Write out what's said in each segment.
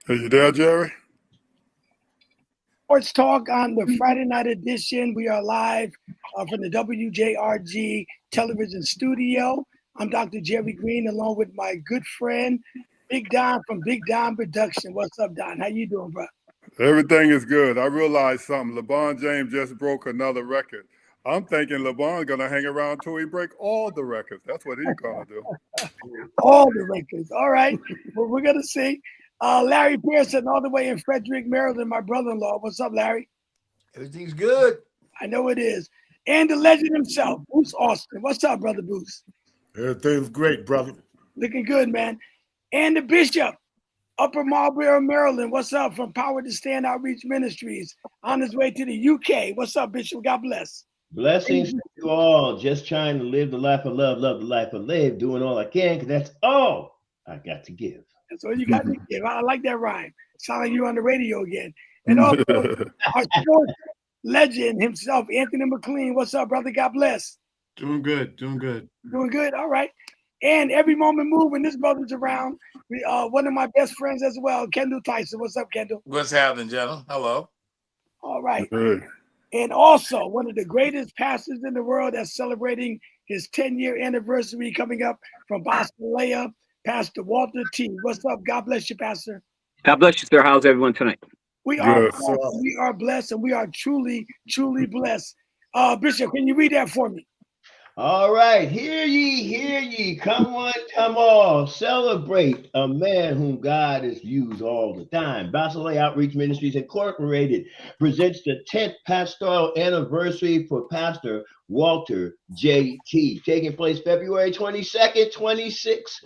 Are you there, Jerry? Sports Talk on the Friday night edition. We are live from the WJRG television studio. I'm Dr. Jerry Green, along with my good friend, Big Don from Big Don Production. What's up, Don? How you doing, bro? Everything is good. I realized something. LeBron James just broke another record. I'm thinking LeBron's going to hang around till he break all the records. That's what he's going to do. All the records. All right. Well, we're going to see. Larry Pearson, all the way in Frederick, Maryland, my brother-in-law. What's up, Larry? Everything's good. I know it is. And the legend himself, Bruce Austin. What's up, brother Bruce? Everything's great, brother. Looking good, man. And the bishop, Upper Marlboro, Maryland. What's up, from Power to Stand Outreach Ministries, on his way to the UK. What's up, Bishop? God bless. Blessings to you all. Just trying to live the life I love the life I live, doing all I can, because that's all I got to give. That's all you got to give. I like that rhyme. Sound like you on the radio again. And also, our sports legend himself, Anthony McLean. What's up, brother? God bless. Doing good. Doing good. Doing good. All right. And every moment move when this brother's around. One of my best friends as well, Kendall Tyson. What's up, Kendall? What's happening, gentlemen? Hello. All right. Hey. And also one of the greatest pastors in the world that's celebrating his 10-year anniversary coming up from Boston, Pastor Walter T. What's up? God bless you, Pastor. God bless you, sir. How's everyone tonight? We are Yes. blessed. We are blessed, and we are truly, truly blessed. Bishop, can you read that for me? All right, hear ye, come one, come all, celebrate a man whom God has used all the time. Basileia Outreach Ministries Incorporated presents the 10th pastoral anniversary for Pastor Walter J.T., taking place February 22nd, 2026,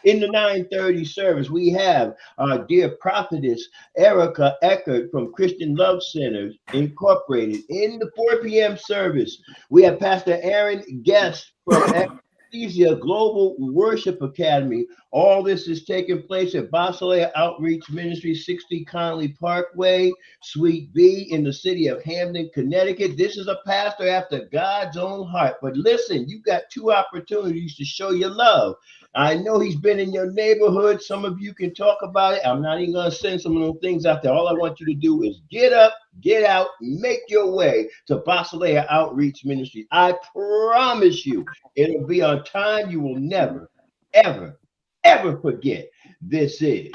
in the 9:30 service. We have our dear prophetess Erica Eckert from Christian Love Centers Incorporated. In the 4 p.m. service, we have Pastor Aaron Guest from Ecclesia Global Worship Academy. All this is taking place at Basileia Outreach Ministry, 60 Conley Parkway, Suite B, in the city of Hamden, Connecticut. This is a pastor after God's own heart. But listen, you got 2 opportunities to show your love. I know he's been in your neighborhood. Some of you can talk about it. I'm not even going to send some of those things out there. All I want you to do is get up, get out, make your way to Basileia Outreach Ministry. I promise you, it'll be on time. You will never, ever, ever forget. This is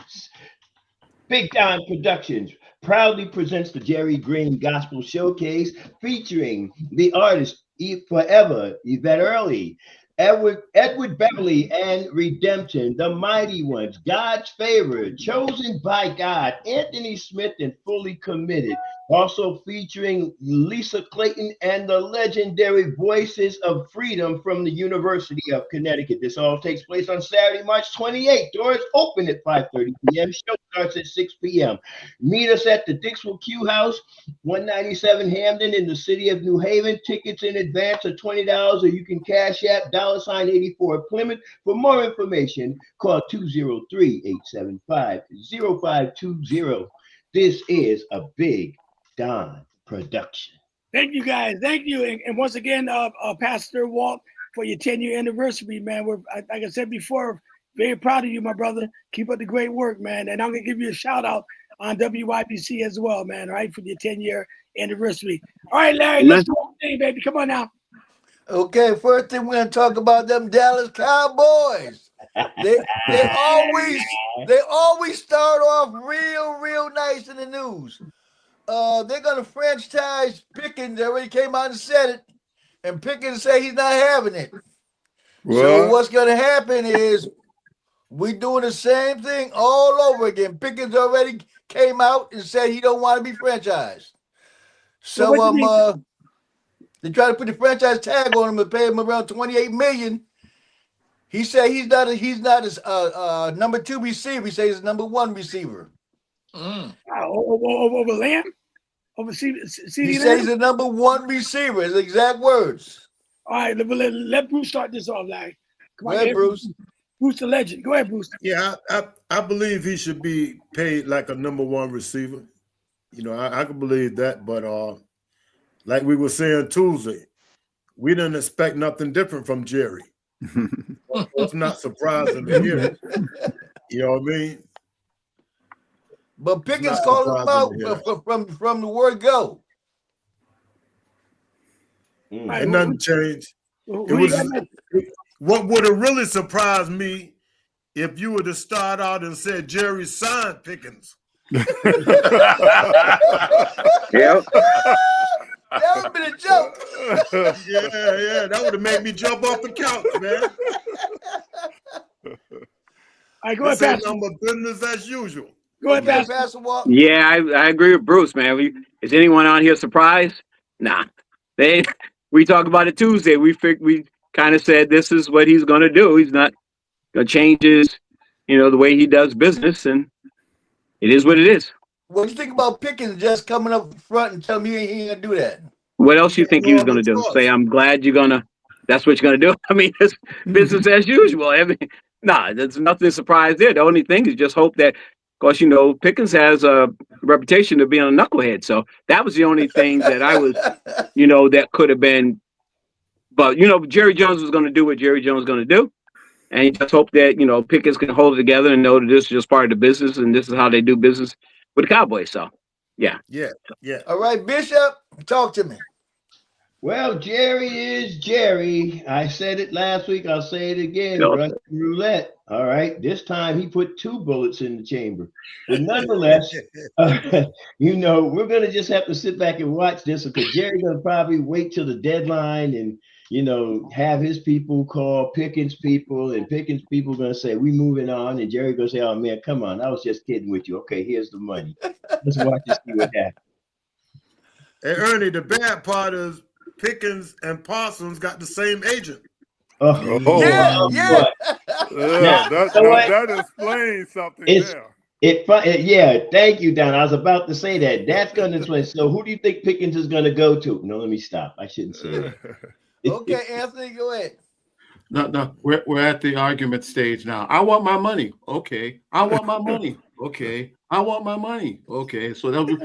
Big Don Productions proudly presents the Jerry Green Gospel Showcase, featuring the artist forever Yvette Early, Edward Beverly, and Redemption, the Mighty Ones, God's Favorite, Chosen by God, Anthony Smith, and Fully Committed. Also featuring Lisa Clayton and the legendary Voices of Freedom from the University of Connecticut. This all takes place on Saturday, March 28th. Doors open at 5:30 p.m. Show starts at 6 p.m. Meet us at the Dixwell Q House, 197 Hamden in the city of New Haven. Tickets in advance are $20, or you can cash app $84 Plymouth. For more information, call 203-875-0520. This is a Big Don production. Thank you, guys. Thank you. And once again, Pastor Walt, for your 10-year anniversary, man. We're, like I said before, very proud of you, my brother. Keep up the great work, man. And I'm going to give you a shout out on WYBC as well, man, all right, for your 10-year anniversary. All right, Larry, let's do our thing, baby. Come on now. Okay, first thing we're gonna talk about them Dallas Cowboys. They always start off real nice in the news. They're gonna franchise Pickens. They already came out and said it, and Pickens say he's not having it. What? So what's gonna happen is we doing the same thing all over again. Pickens already came out and said he don't want to be franchised. So they try to put the franchise tag on him and pay him around $28 million. He said he's not a number 2 receiver. He says he's number 1 receiver. Over Lamb? Over CD He says he's the number 1 receiver. His exact words. All right, let Bruce start this off, Larry. Come on, go ahead, Bruce. Bruce the legend. Go ahead, Bruce. Yeah, I believe he should be paid like a number 1 receiver. You know, I can believe that, but like we were saying Tuesday, we didn't expect nothing different from Jerry. It's not surprising to hear. You know what I mean? But It's Pickens not calling him out surprising to hear. from the word go. All right, And nothing changed. It who you got was next? what would have really surprised me if you were to start out and said Jerry signed Pickens. Yep. That would have been a joke. Yeah, that would have made me jump off the couch, man. All right, go ahead, This ain't Pastor. no more business as usual. Go ahead, Okay, Pastor. Pastor Walk. Yeah, I agree with Bruce, man. Is anyone on here surprised? Nah. We talked about it Tuesday. We kind of said this is what he's going to do. He's not going to change his, the way he does business, and it is what it is. What do you think about Pickens just coming up front and telling me he ain't gonna do that? What else you think he was going to do? Normal Say, I'm glad that's what you're going to do? I mean, it's business as usual. I mean, there's nothing surprised there. The only thing is just hope that, of course, Pickens has a reputation of being a knucklehead. So that was the only thing that I was, that could have been. But, Jerry Jones was going to do what Jerry Jones was going to do. And you just hope that, Pickens can hold it together and know that this is just part of the business and this is how they do business with the Cowboys. So, yeah. Yeah. All right, Bishop, talk to me. Well, Jerry is Jerry. I said it last week. I'll say it again. No. Russian roulette. All right. This time he put 2 bullets in the chamber. But nonetheless, we're going to just have to sit back and watch this because Jerry's going to probably wait till the deadline and, have his people call Pickens people, and Pickens people going to say, we moving on. And Jerry going to say, oh, man, come on. I was just kidding with you. Okay, here's the money. Let's watch and see what happens. Hey, Ernie, the bad part is Pickens and Parsons got the same agent. Oh, Yeah. that explains something there. Yeah, thank you, Don. I was about to say that. That's going to explain. So who do you think Pickens is going to go to? No, let me stop. I shouldn't say that. Okay, Anthony, go ahead. No, we're at the argument stage now. I want my money. Okay. I want my money. Okay. I want my money. Okay. So they'll do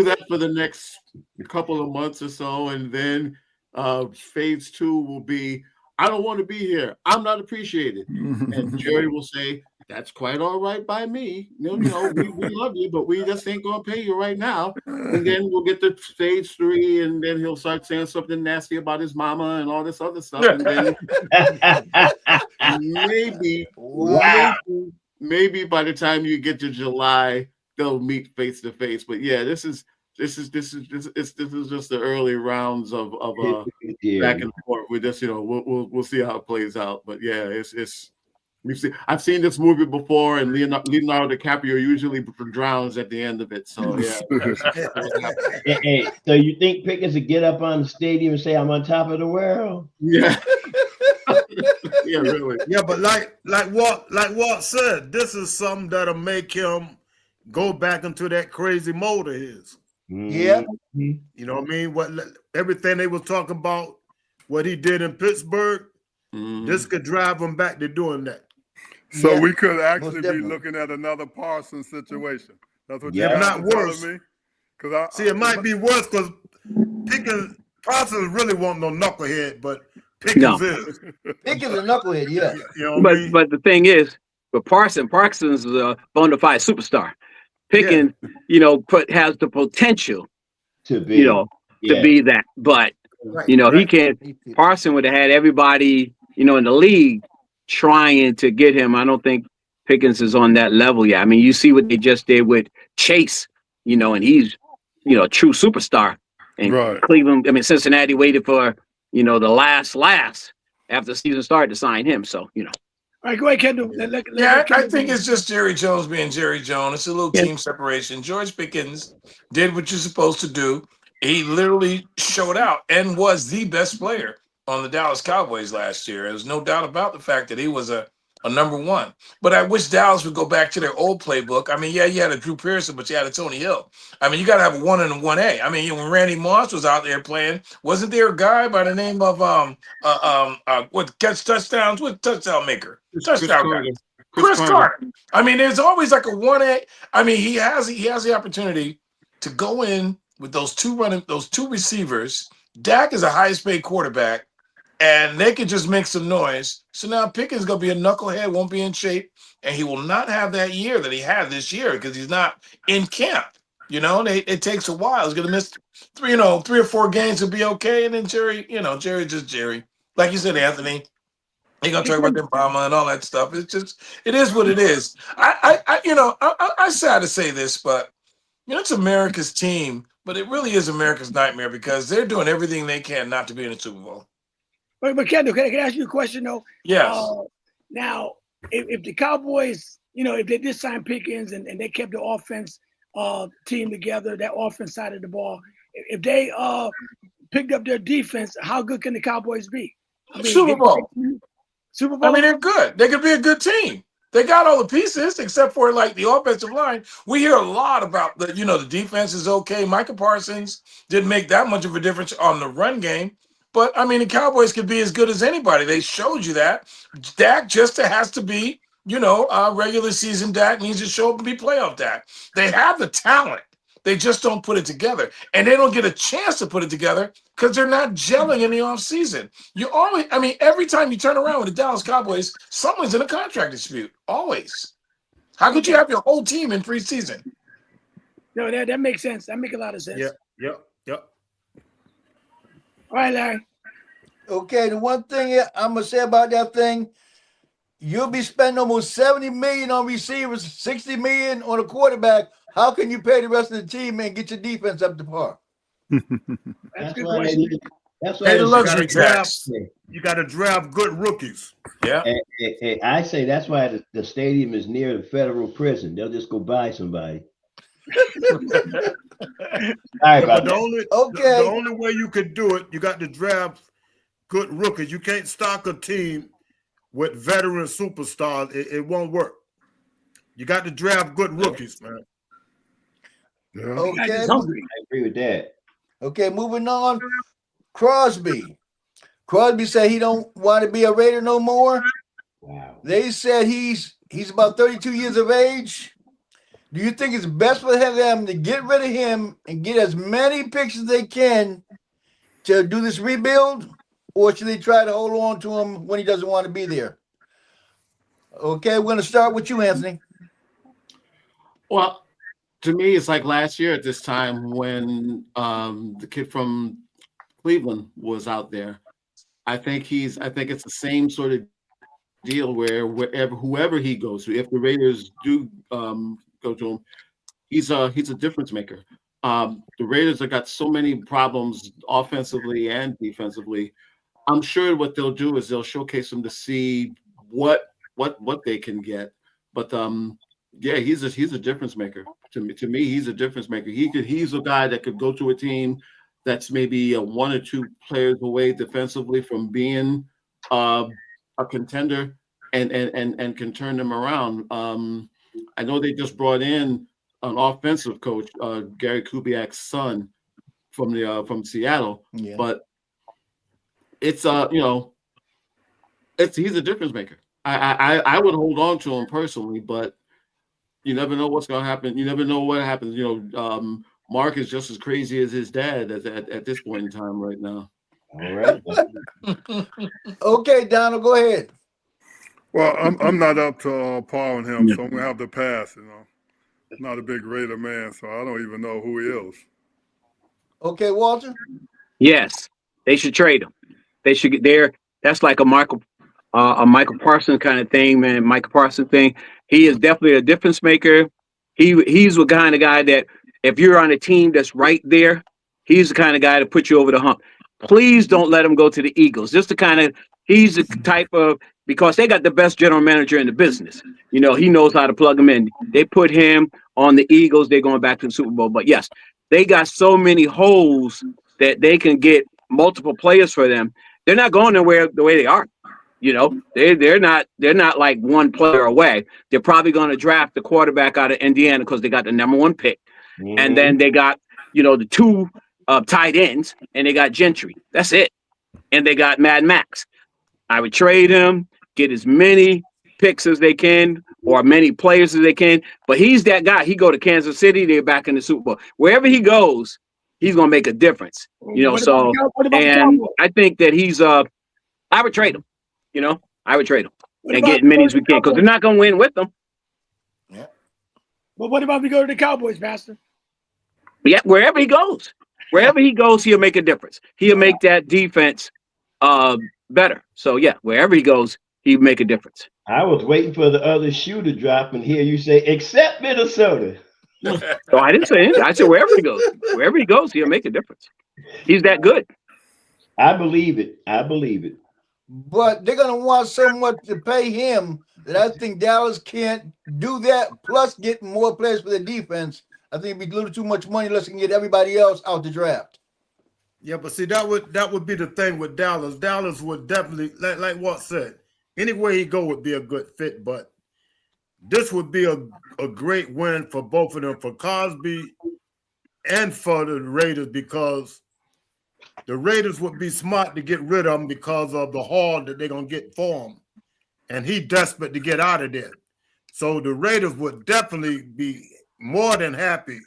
that for the next couple of months or so. And then phase 2 will be, I don't want to be here. I'm not appreciated. And Jerry will say, that's quite all right by me. We love you, but we just ain't going to pay you right now. And then we'll get to stage 3, and then he'll start saying something nasty about his mama and all this other stuff. And then maybe by the time you get to July, they'll meet face to face. But yeah, this is just the early rounds of back and forth. We just we'll see how it plays out. But yeah, I've seen this movie before, and Leonardo DiCaprio usually drowns at the end of it. So yeah. Hey, so you think Pickens would get up on the stadium and say, "I'm on top of the world"? Yeah. Yeah, really. Yeah, but like Walt said, this is something that'll make him go back into that crazy mode of his. Yeah. You know what I mean? Everything they were talking about, what he did in Pittsburgh, this could drive him back to doing that. So we could actually be looking at another Parsons situation. That's what you're not worse. me. See, it might be worse because Parsons really won't no knucklehead, but Pickens is. Pickens a knucklehead, yeah. But the thing is, with Parsons is a bona fide superstar. Pickens, has the potential to be, be that. But he can't. Parsons would have had everybody, in the league trying to get him. I don't think Pickens is on that level yet. I mean, you see what they just did with Chase, and he's, a true superstar. And Cleveland, Cincinnati waited for, the last after the season started to sign him. So, All right, go ahead, Kendall. I think it's just Jerry Jones being Jerry Jones. It's a little team separation. George Pickens did what you're supposed to do. He literally showed out and was the best player on the Dallas Cowboys last year. There's no doubt about the fact that he was a number 1. But I wish Dallas would go back to their old playbook. I mean, yeah, you had a Drew Pearson, but you had a Tony Hill. I mean, you got to have a 1 and a 1A. I mean, when Randy Moss was out there playing, wasn't there a guy by the name of what gets touchdowns? What touchdown maker? Touchdown guy. Chris Carter. I mean, there's always like a 1A. I mean, he has the opportunity to go in with those two receivers. Dak is a highest paid quarterback, and they could just make some noise. So now Pickens gonna be a knucklehead, won't be in shape, and he will not have that year that he had this year because he's not in camp. You know, and it takes a while. He's gonna miss three or four games to be okay, and then Jerry, Jerry just Jerry. Like you said, Anthony, he gonna talk about the Obama and all that stuff. It's just, it is what it is. I sad to say this, but it's America's team, but it really is America's nightmare because they're doing everything they can not to be in the Super Bowl. But Kendall, can I ask you a question though? Yes. Now, if the Cowboys, if they did sign Pickens and they kept the offense team together, that offense side of the ball, if they picked up their defense, how good can the Cowboys be? Super Bowl. Super Bowl. They're good. They could be a good team. They got all the pieces except for like the offensive line. We hear a lot about the defense is okay. Micah Parsons didn't make that much of a difference on the run game. But the Cowboys could be as good as anybody. They showed you that. Dak just has to be, regular season Dak needs to show up and be playoff Dak. They have the talent. They just don't put it together. And they don't get a chance to put it together because they're not gelling in the offseason. Every time you turn around with the Dallas Cowboys, someone's in a contract dispute. Always. How could you have your whole team in preseason? No, that makes sense. That makes a lot of sense. Yep. All right, Larry. Okay, the one thing I'm gonna say about that thing, you'll be spending almost $70 million on receivers, $60 million on a quarterback. How can you pay the rest of the team and get your defense up to par? That's why Pay the luxury tax. You got to draft good rookies. Yeah. I say that's why the stadium is near the federal prison. They'll just go buy somebody. The only way you could do it, you got to draft good rookies. You can't stock a team with veteran superstars. It won't work. You got to draft good rookies, man. Yeah. Okay. I agree with that. Okay, moving on. Crosby said he don't want to be a Raider no more. Wow. They said he's about 32 years of age. Do you think it's best for them to get rid of him and get as many picks as they can to do this rebuild? Or should they try to hold on to him when he doesn't want to be there? Okay, we're going to start with you, Anthony. Well, to me, it's like last year at this time when the kid from Cleveland was out there. I think it's the same sort of deal where whoever he goes to, if the Raiders do go to him, he's a difference maker. The Raiders have got so many problems offensively and defensively. I'm sure what they'll do is they'll showcase him to see what they can get. But yeah, he's a difference maker. To me, he's a difference maker. He's a guy that could go to a team that's maybe one or two players away defensively from being a contender and can turn them around. I know they just brought in an offensive coach, Gary Kubiak's son from Seattle, but it's he's a difference maker. I would hold on to him personally, but you never know what's going to happen. You never know what happens. Mark is just as crazy as his dad at this point in time right now. All right. Okay, Donald, go ahead. Well, I'm not up to par on him, so I'm gonna have to pass. Not a big Raider man, so I don't even know who he is. Okay, Walter. Yes, they should trade him. They should get there. That's like a Michael Parsons kind of thing, man. Michael Parsons thing. He is definitely a difference maker. He's the kind of guy that if you're on a team that's right there, he's the kind of guy to put you over the hump. Please don't let him go to the Eagles. He's the type of, because they got the best general manager in the business. He knows how to plug them in. They put him on the Eagles. They're going back to the Super Bowl. But yes, they got so many holes that they can get multiple players for them. They're not going nowhere the way they are. They're not like one player away. They're probably going to draft the quarterback out of Indiana because they got the number 1 pick. Mm-hmm. And then they got, the 2 tight ends, and they got Gentry. That's it. And they got Mad Max. I would trade him, get as many picks as they can, or many players as they can. But he's that guy. He go to Kansas City, they're back in the Super Bowl. Wherever he goes, he's going to make a difference. I think that he's I would trade him. I would trade him What and about get as many as we can because they're not going to win with them. Yeah. But what about we go to the Cowboys, Pastor? Yeah, wherever he goes, he'll make a difference. He'll make that defense better. So yeah, wherever he goes, he'll make a difference. I was waiting for the other shoe to drop and hear you say, except Minnesota. So I didn't say anything. I said wherever he goes, he'll make a difference. He's that good. I believe it. I believe it. But they're gonna want someone to pay him that I think Dallas can't do that. Plus, get more players for the defense. I think it'd be a little too much money unless they can get everybody else out the draft. Yeah, but see, that would be the thing with Dallas. Dallas would definitely, like Walt said, anywhere he go would be a good fit. But this would be a great win for both of them, for Cosby and for the Raiders, because the Raiders would be smart to get rid of him because of the haul that they're going to get for him. And he desperate to get out of there. So the Raiders would definitely be more than happy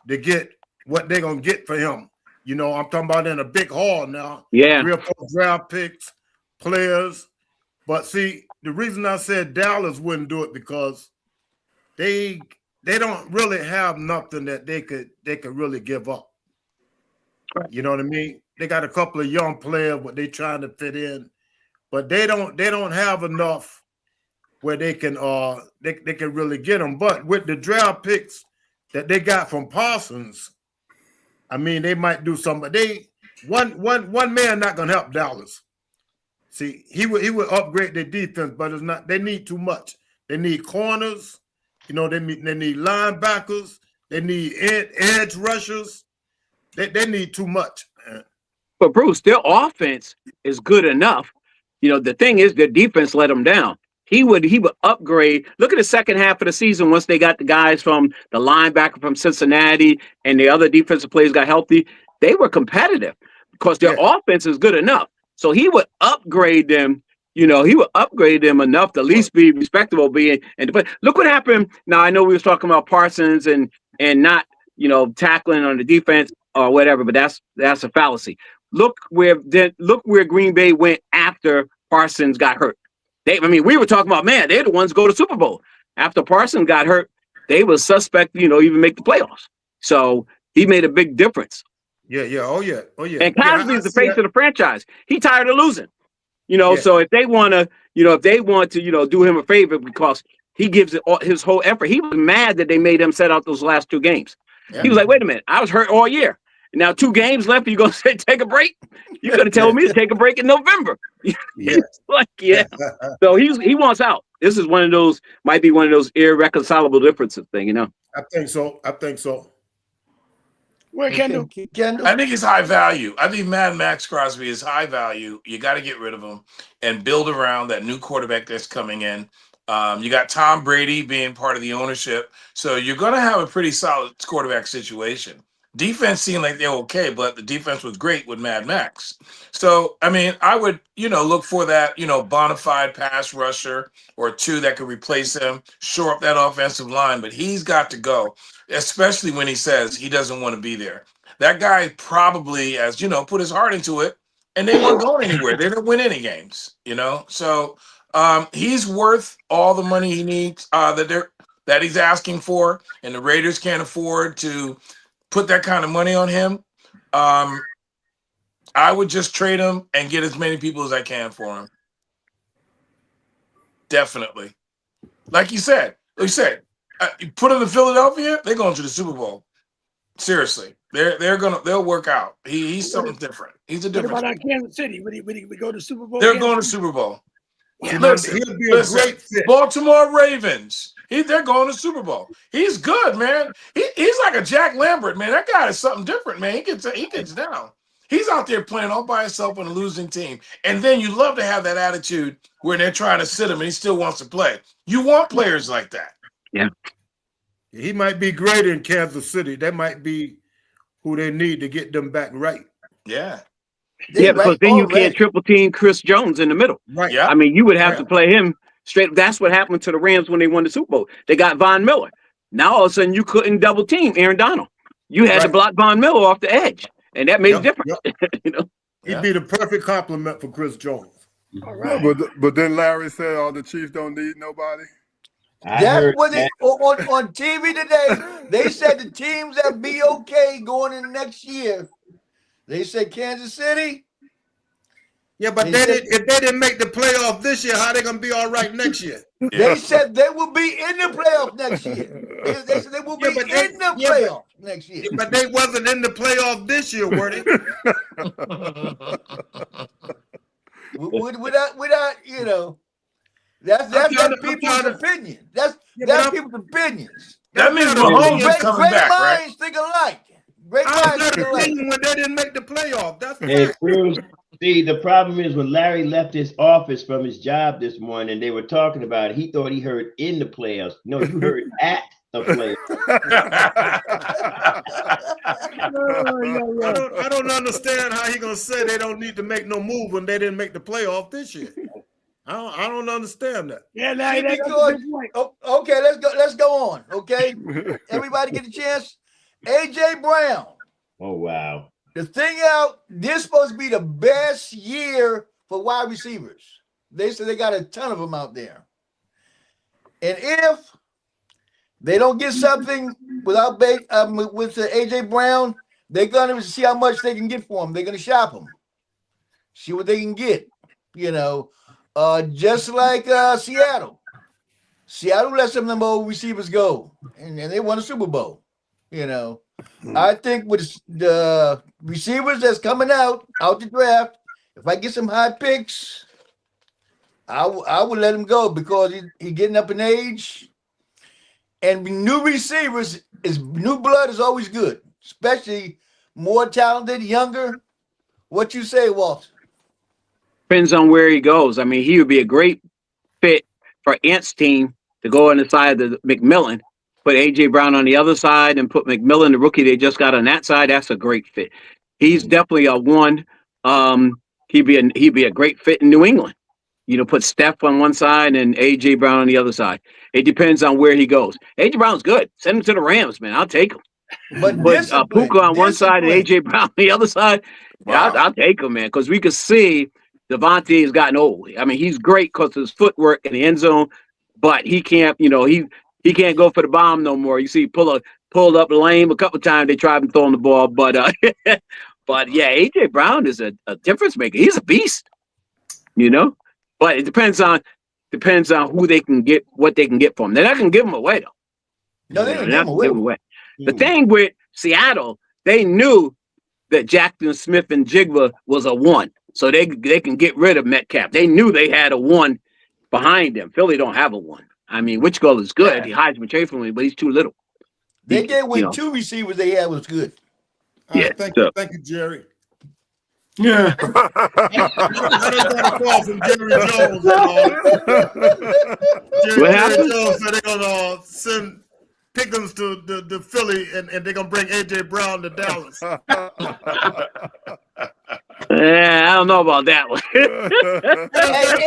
to get what they're going to get for him. I'm talking about in a big haul now. Yeah. 3 or 4 draft picks, players. But see, the reason I said Dallas wouldn't do it because they don't really have nothing that they could really give up. Right. You know what I mean? They got a couple of young players, but they trying to fit in, but they don't have enough where they can they can really get them. But with the draft picks that they got from Parsons, I mean, they might do something. But one man not gonna help Dallas. See, he would upgrade their defense, but it's not. They need too much. They need corners. They need linebackers. They need edge rushers. They need too much. But Bruce, their offense is good enough. The thing is, their defense let them down. He would upgrade. Look at the second half of the season once they got the guys from the linebacker from Cincinnati and the other defensive players got healthy. They were competitive because their offense is good enough. So he would upgrade them. He would upgrade them enough to at least be respectable. But look what happened. Now I know we was talking about Parsons and not tackling on the defense or whatever, but that's a fallacy. Look where Green Bay went after Parsons got hurt. We were talking about, man, they're the ones to go to Super Bowl. After Parsons got hurt, they were suspect, even make the playoffs. So he made a big difference. Yeah. Oh yeah. And Cosby is the face of the franchise. He tired of losing. Yeah. So if they want to, do him a favor because he gives it all, his whole effort. He was mad that they made him set out those last 2 games. Yeah. He was like, wait a minute, I was hurt all year. Now 2 games left. You gonna say take a break? You could have told me to take a break in November. Yeah. Yeah. So he wants out. This is might be one of those irreconcilable differences thing. I think so. Where Kendall? I think he's high value. I think Mad Max Crosby is high value. You got to get rid of him and build around that new quarterback that's coming in. You got Tom Brady being part of the ownership. So you're going to have a pretty solid quarterback situation. Defense seemed like they're okay, but the defense was great with Mad Max. So, I would, look for that, bona fide pass rusher or 2 that could replace him, shore up that offensive line. But he's got to go, especially when he says he doesn't want to be there. That guy probably, put his heart into it, and they weren't going anywhere. They didn't win any games, So he's worth all the money he needs that he's asking for, and the Raiders can't afford to put that kind of money on him. I would just trade him and get as many people as I can for him. Definitely. Like you said, you put him in Philadelphia, they're going to the Super Bowl. Seriously, they'll work out. He's something different. He's a different. What about Kansas City? Would he go to Super Bowl? They're going to Super Bowl. Yeah, listen, a great fit. Baltimore Ravens. They're going to Super Bowl. He's good, man. He's like a Jack Lambert, man. That guy is something different, man. He gets down. He's out there playing all by himself on a losing team. And then you love to have that attitude where they're trying to sit him and he still wants to play. You want players like that. Yeah. He might be great in Kansas City. That might be who they need to get them back right. Yeah. Because then you can't triple team Chris Jones in the middle. Right. Yeah. You would have to play him straight. That's what happened to the Rams when they won the Super Bowl. They got Von Miller. Now all of a sudden you couldn't double team Aaron Donald. You had to block Von Miller off the edge, and that made a difference. He'd be the perfect complement for Chris Jones. All right. But then Larry said, "Oh, the Chiefs don't need nobody." That's what they on TV today. They said the teams that be okay going in next year. They said Kansas City. Yeah, but if they didn't make the playoff this year, how they gonna be all right next year? They said they will be in the playoff next year. They said they will be in the playoff next year. But they wasn't in the playoff this year, were they? without you know, that's people's opinion. That's people's opinions. That means Mahomes is coming back, right? Great minds think alike. Great minds think alike. When they didn't make the playoff, that's Hey, Bruce, see, the problem is when Larry left his office from his job this morning, they were talking about it. He thought he heard in the playoffs. No, you heard at the playoffs. I don't understand how he gonna say they don't need to make no move when they didn't make the playoff this year. I don't understand that. Yeah, Larry, that's okay, let's go on. Okay, everybody get a chance. AJ Brown. Oh wow. The thing out, this is supposed to be the best year for wide receivers. They said they got a ton of them out there. And if they don't get something with AJ Brown, they're gonna see how much they can get for him. They're gonna shop him, see what they can get. You know, just like Seattle. Seattle let some of them old receivers go, and they won a Super Bowl. You know, I think with the receivers that's coming out the draft, if I get some high picks, I would let him go because he getting up in age. And new receivers new blood is always good, especially more talented, younger. What you say, Walt? Depends on where he goes. I mean, he would be a great fit for Ant's team to go on the side of the McMillan, put AJ Brown on the other side, and put McMillan, the rookie they just got on that side. That's a great fit. He's definitely a one. He'd be a great fit in New England. You know, put Steph on one side and AJ Brown on the other side. It depends on where he goes. AJ Brown's good. Send him to the Rams, man. I'll take him. But Puka on one side and AJ Brown on the other side. Wow. Yeah, I'll take him, man, because we could see Devontae has gotten old. I mean, he's great because of his footwork in the end zone, but he can't, you know, he can't go for the bomb no more. You see, pulled up lame a couple of times. They tried him throwing the ball, but but yeah, AJ Brown is a difference maker. He's a beast, you know. But it depends on who they can get, what they can get from him. They're not going to give him away though. No, they don't give him away. The thing with Seattle, they knew that Jackson Smith and Jigba was a one, so they can get rid of Metcalf. They knew they had a one behind them. Philly don't have a one. I mean, which goal is good? He hides Matray, but he's too little. They did with two receivers they had was good. Yeah, thank you, Jerry. Yeah. I just got a call from Jerry Jones. Jerry Jones said they're gonna send Pickens to Philly, and they're gonna bring AJ Brown to Dallas. Yeah, I don't know about that one. Hey,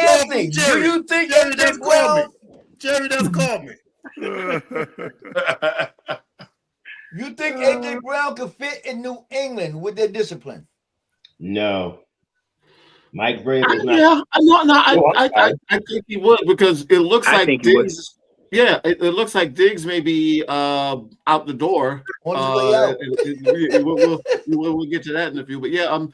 Anthony, do you think AJ Brown? Jerry just called me. You think AJ Brown could fit in New England with their discipline? No. Mike Brave is not. Yeah, I think he would, because it looks like Diggs. Yeah, it looks like Diggs may be out the door. On his way out. We'll get to that in a few. But yeah,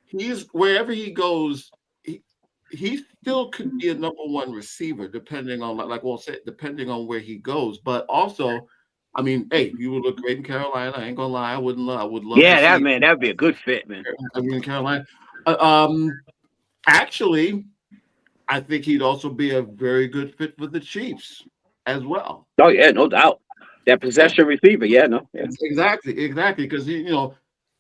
he's wherever he goes, he still could be a number one receiver, depending on, like Walt said, depending on where he goes. But also, I mean, hey, you would look great in Carolina. I ain't gonna lie, I would love. Yeah, that'd be a good fit, man. I mean, in Carolina. Actually, I think he'd also be a very good fit for the Chiefs as well. Oh yeah, no doubt. That possession receiver, yeah. Exactly, because the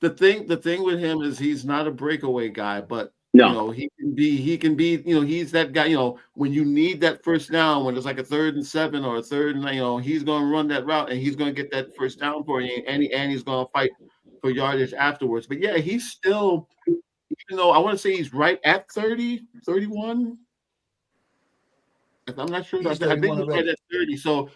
thing with him is he's not a breakaway guy, but he can be, he's that guy, when you need that first down, when it's like a 3rd and 7 or a 3rd and he's going to run that route and he's going to get that first down for you, and he's going to fight for yardage afterwards. But yeah, he's still, even though I want to say he's right at 30, 31. I'm not sure. I think he's right at 30. So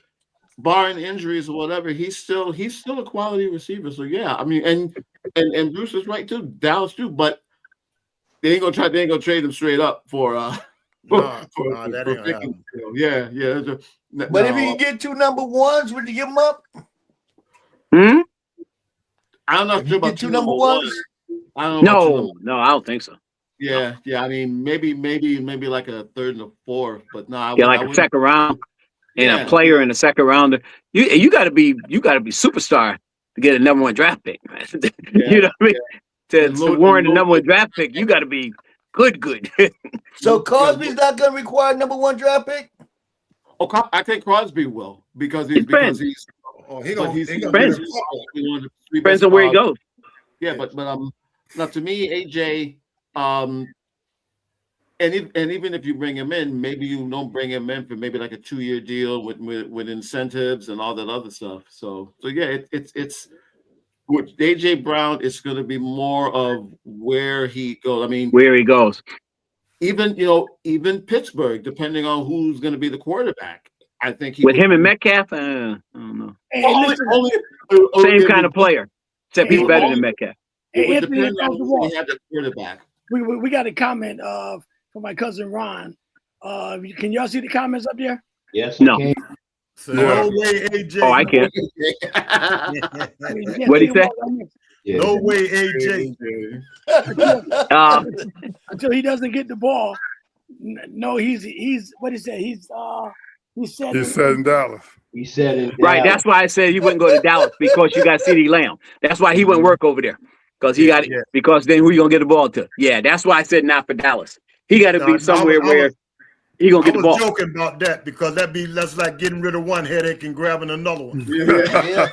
barring injuries or whatever, he's still a quality receiver. So yeah, I mean, and Bruce is right too, Dallas too, but They ain't gonna trade him straight up for Nah, that ain't gonna happen. Yeah. But if he can get 2 number ones, would you give him up? Hmm? I'm not If sure you about get 2 number ones. I don't know about two No, I don't think so. Yeah. I mean, maybe like a third and a fourth, but no, Yeah, like a second round and a player in the second round. You got to be superstar to get a number 1 draft pick, man. You know what I mean? To warrant a number 1 draft pick, you got to be good. So Cosby's not going to require a number 1 draft pick? Oh, I think Crosby will because He gonna depends on where he goes. Yeah, but now to me, AJ, and even if you bring him in, maybe you don't bring him in for maybe like a 2-year deal with incentives and all that other stuff. So yeah, it's with AJ Brown. It's going to be more of where he goes. I mean, where he goes. Even Pittsburgh, depending on who's going to be the quarterback, I think with him and Metcalf. I don't know. Only same kind of player, except he's better than Metcalf. Hey, it would depend on who he had the quarterback. We got a comment from my cousin Ron. Can y'all see the comments up there? Yes. No. Okay. No way, AJ. Oh, I can't. What'd he say? Yeah. No way, AJ. Until he doesn't get the ball. No, he's what he said. He said in Dallas. He said in right. That's why I said he wouldn't go to Dallas because you got CeeDee Lamb. That's why he wouldn't work over there because he got it. Because then who you gonna get the ball to? Yeah, that's why I said not for Dallas. He got to be somewhere where he gonna get the ball. I was joking about that because that's like getting rid of one headache and grabbing another one. Yeah.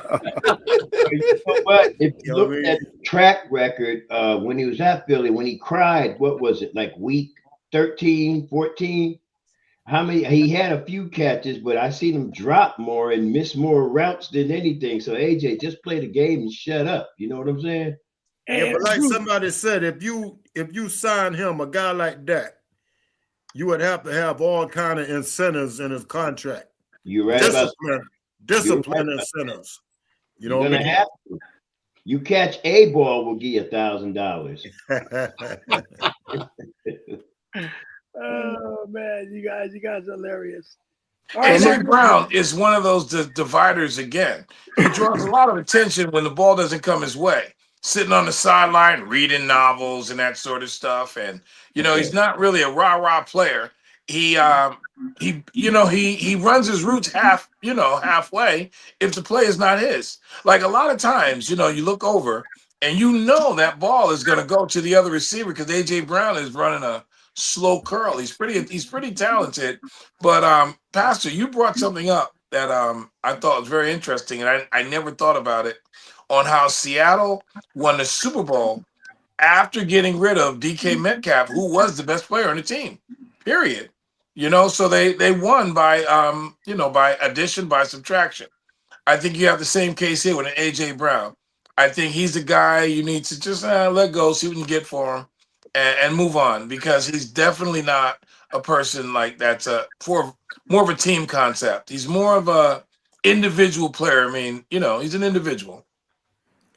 But if you look at the track record, when he was at Philly, when he cried, what was it, like week 13, 14? How many? He had a few catches, but I seen him drop more and miss more routes than anything. So AJ, just play the game and shut up. You know what I'm saying? Yeah, but like somebody said, if you sign him, a guy like that, you would have to have all kind of incentives in his contract. You're right. Discipline incentives. You know what I mean? Have to. You catch a ball, we'll give you $1,000. Oh man, you guys are hilarious. AJ Brown is one of those dividers again. He draws a lot of attention when the ball doesn't come his way. Sitting on the sideline, reading novels and that sort of stuff. And he's not really a rah-rah player. He runs his routes halfway if the play is not his. Like a lot of times, you look over and that ball is going to go to the other receiver because AJ Brown is running a slow curl. He's pretty talented. But Pastor, you brought something up that I thought was very interesting, and I never thought about it, on how Seattle won the Super Bowl after getting rid of DK Metcalf, who was the best player on the team. Period. So they won by by addition, by subtraction. I think you have the same case here with an AJ Brown. I think he's the guy you need to just let go, see what you can get for him, and move on, because he's definitely not a person like that's for more of a team concept. He's more of a individual player. I mean, he's an individual.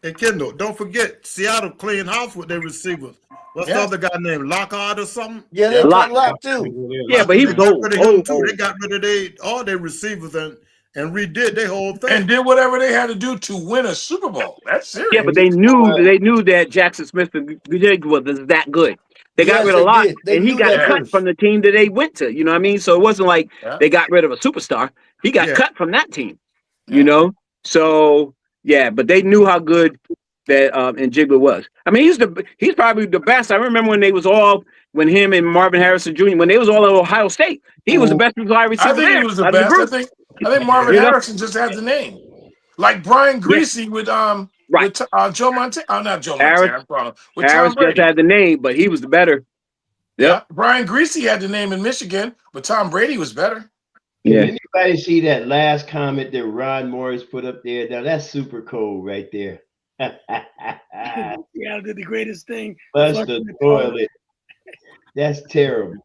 Hey, Kendall, don't forget, Seattle cleaned house with their receivers. What's the other guy named Lockhart or something? Yeah, they got Lock too. Yeah, but he was old. They got rid of all their receivers and redid their whole thing. And did whatever they had to do to win a Super Bowl. That's serious. Yeah, but they knew that Jackson Smith was that good. They got rid of Locke, and he got cut from the team that they went to. You know what I mean? So it wasn't like they got rid of a superstar. He got cut from that team. So yeah, but they knew how good that Njigba was. I mean, he's probably the best. I remember when him and Marvin Harrison Jr. when they was all at Ohio State, he was the best wide receiver. I think he was the best. I think Marvin Harrison just had the name, like Brian Greasy with Joe Montana. Not Joe Montana. With Harris Tom Brady. just had the name, but he was the better. Yeah, Brian Greasy had the name in Michigan, but Tom Brady was better. Yeah. Did anybody see that last comment that Ron Morris put up there? Now that's super cool right there. Yeah, did the greatest thing. Flush the toilet. That's terrible.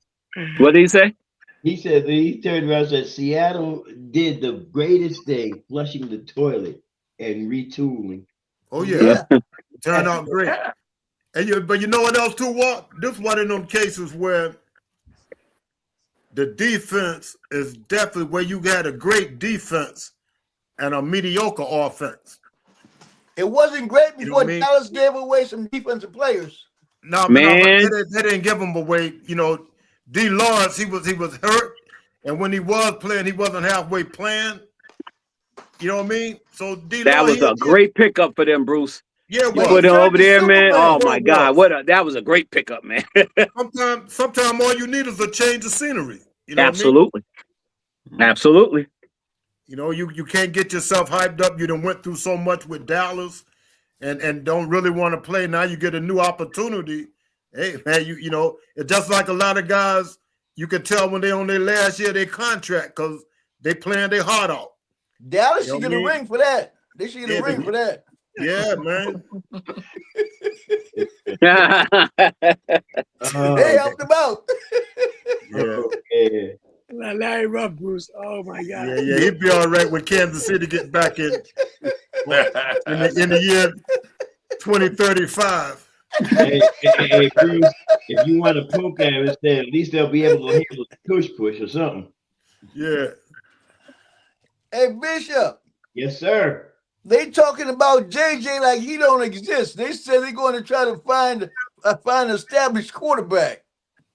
What did he say? He said he turned around and said Seattle did the greatest thing, flushing the toilet and retooling. Oh yeah. Turned out great. But you know what else too, Walt? This one of them cases where the defense is definitely where you got a great defense and a mediocre offense. It wasn't great You know before what I mean? Dallas gave away some defensive players. No, but Man, they didn't give him away. You know, D. Lawrence, he was hurt, and when he was playing, he wasn't halfway playing. You know what I mean? So D. that Lawrence, was a great pickup for them, Bruce. yeah, You But put he him turned over to there, man. Superman. Oh my God, that was a great pickup, man. Sometimes all you need is a change of scenery. You know Absolutely. what I mean? Absolutely. You know, you can't get yourself hyped up. You done went through so much with Dallas and don't really want to play. Now you get a new opportunity. Hey, man, you know, it's just like a lot of guys, you can tell when they on their last year of their contract because they playing their heart out. Dallas You know should get what I a mean? ring for that. They should get a ring for that. Yeah, man. They helped them out. Yeah. Yeah. Larry Ruff, Bruce. Oh my God. Yeah, he'd be all right when Kansas City get back in the year 2035. Hey, Bruce, if you want to poke at him instead, at least they'll be able to handle the push or something. Yeah. Hey, Bishop. Yes, sir. They talking about JJ like he don't exist. They said they're going to try to find an established quarterback.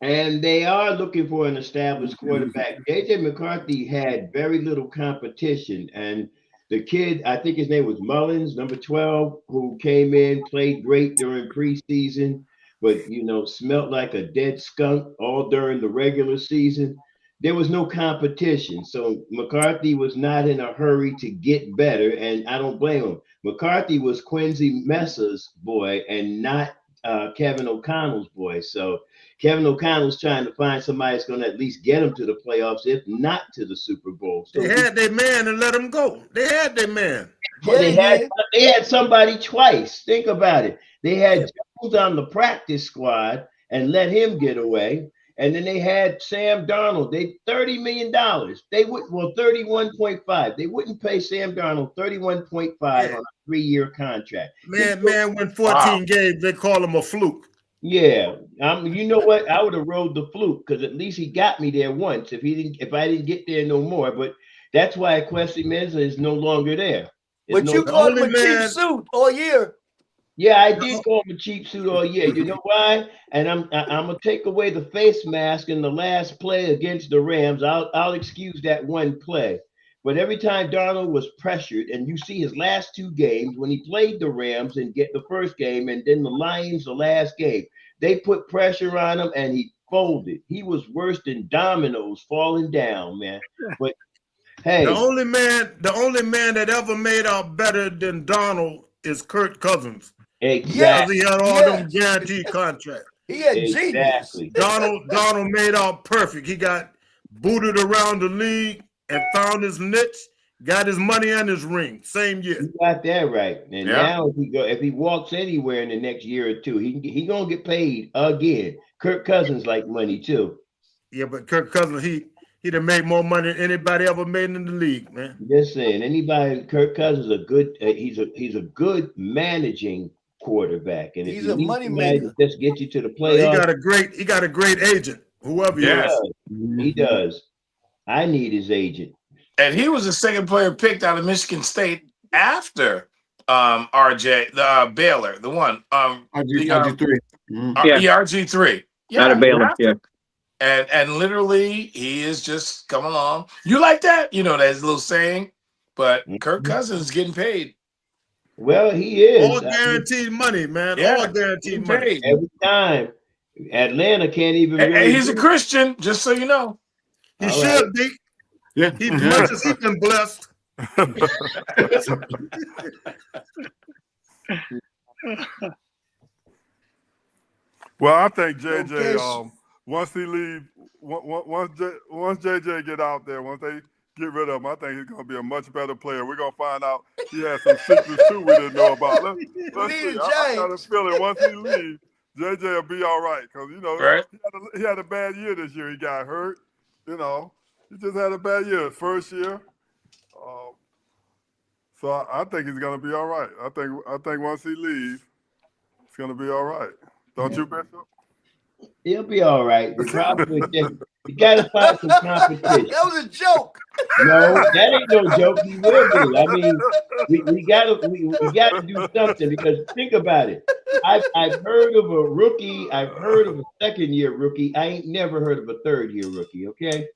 And they are looking for an established quarterback. JJ McCarthy had very little competition. And the kid, I think his name was Mullins, number 12, who came in, played great during preseason, but, you know, smelled like a dead skunk all during the regular season. There was no competition. So McCarthy was not in a hurry to get better. And I don't blame him. McCarthy was Quincy Messa's boy and not Kevin O'Connell's boy. So Kevin O'Connell's trying to find somebody that's going to at least get him to the playoffs, if not to the Super Bowl. So They had their man and let him go. They had their man. well, they had somebody twice. Think about it. They had Jones on the practice squad and let him get away. And then they had Sam Darnold. They $30 million. They would 31.5. They wouldn't pay Sam Darnold 31.5 on a 3-year contract. Man went 14 games. They call him a fluke. Yeah, you know what? I would have rode the fluke because at least he got me there once. If I didn't get there no more, but that's why Quincy Meza is no longer there. But you called him a cheap suit all year. Yeah, I did call him a cheap suit all year. You know why? And I'm gonna take away the face mask in the last play against the Rams. I'll excuse that one play. But every time Darnold was pressured, and you see his last 2 games when he played the Rams and get the first game, and then the Lions the last game, they put pressure on him and he folded. He was worse than dominoes falling down, man. But hey, the only man that ever made out better than Donald is Kirk Cousins. Exactly. He had all them guaranteed contracts. He had genius. Donald made out perfect. He got booted around the league and found his niche, got his money and his ring. Same year. You got that right. And now if he walks anywhere in the next year or two, he gonna get paid again. Kirk Cousins like money too. Yeah, but Kirk Cousins, he done made more money than anybody ever made in the league, man. Just saying, Kirk Cousins is a good. He's a good managing quarterback, and he's if you a need money somebody maker. to just get you to the playoffs, he got a great agent. Whoever he does. I need his agent. And he was the second player picked out of Michigan State after RJ Baylor, the one RG3. RG3. Out of Baylor, yeah. And literally he is just coming along. You like that? You know, that's a little saying, but Kirk Cousins is getting paid. Well, he is. All guaranteed money, man. Yeah, All guaranteed money. Every time. Atlanta can't even And really he's a Christian, just so you know. He should be. Yeah. As much as he's been blessed. Well, I think JJ, once he leave, once JJ get out there, once they get rid of him, I think he's going to be a much better player. We're going to find out he has some secrets too we didn't know about. Let's see. I got a feeling once he leaves, JJ will be all right because, you know, he had a bad year this year. He got hurt, you know. He just had a bad year, first year. So I think he's going to be all right. I think once he leaves, It's gonna be all right. Don't you, Bishop? He'll be all right. The problem is just you got to find some competition. That was a joke. No, that ain't no joke. He will be. I mean, we gotta do something because think about it. I've heard of a rookie. I've heard of a second-year rookie. I ain't never heard of a third-year rookie. Okay.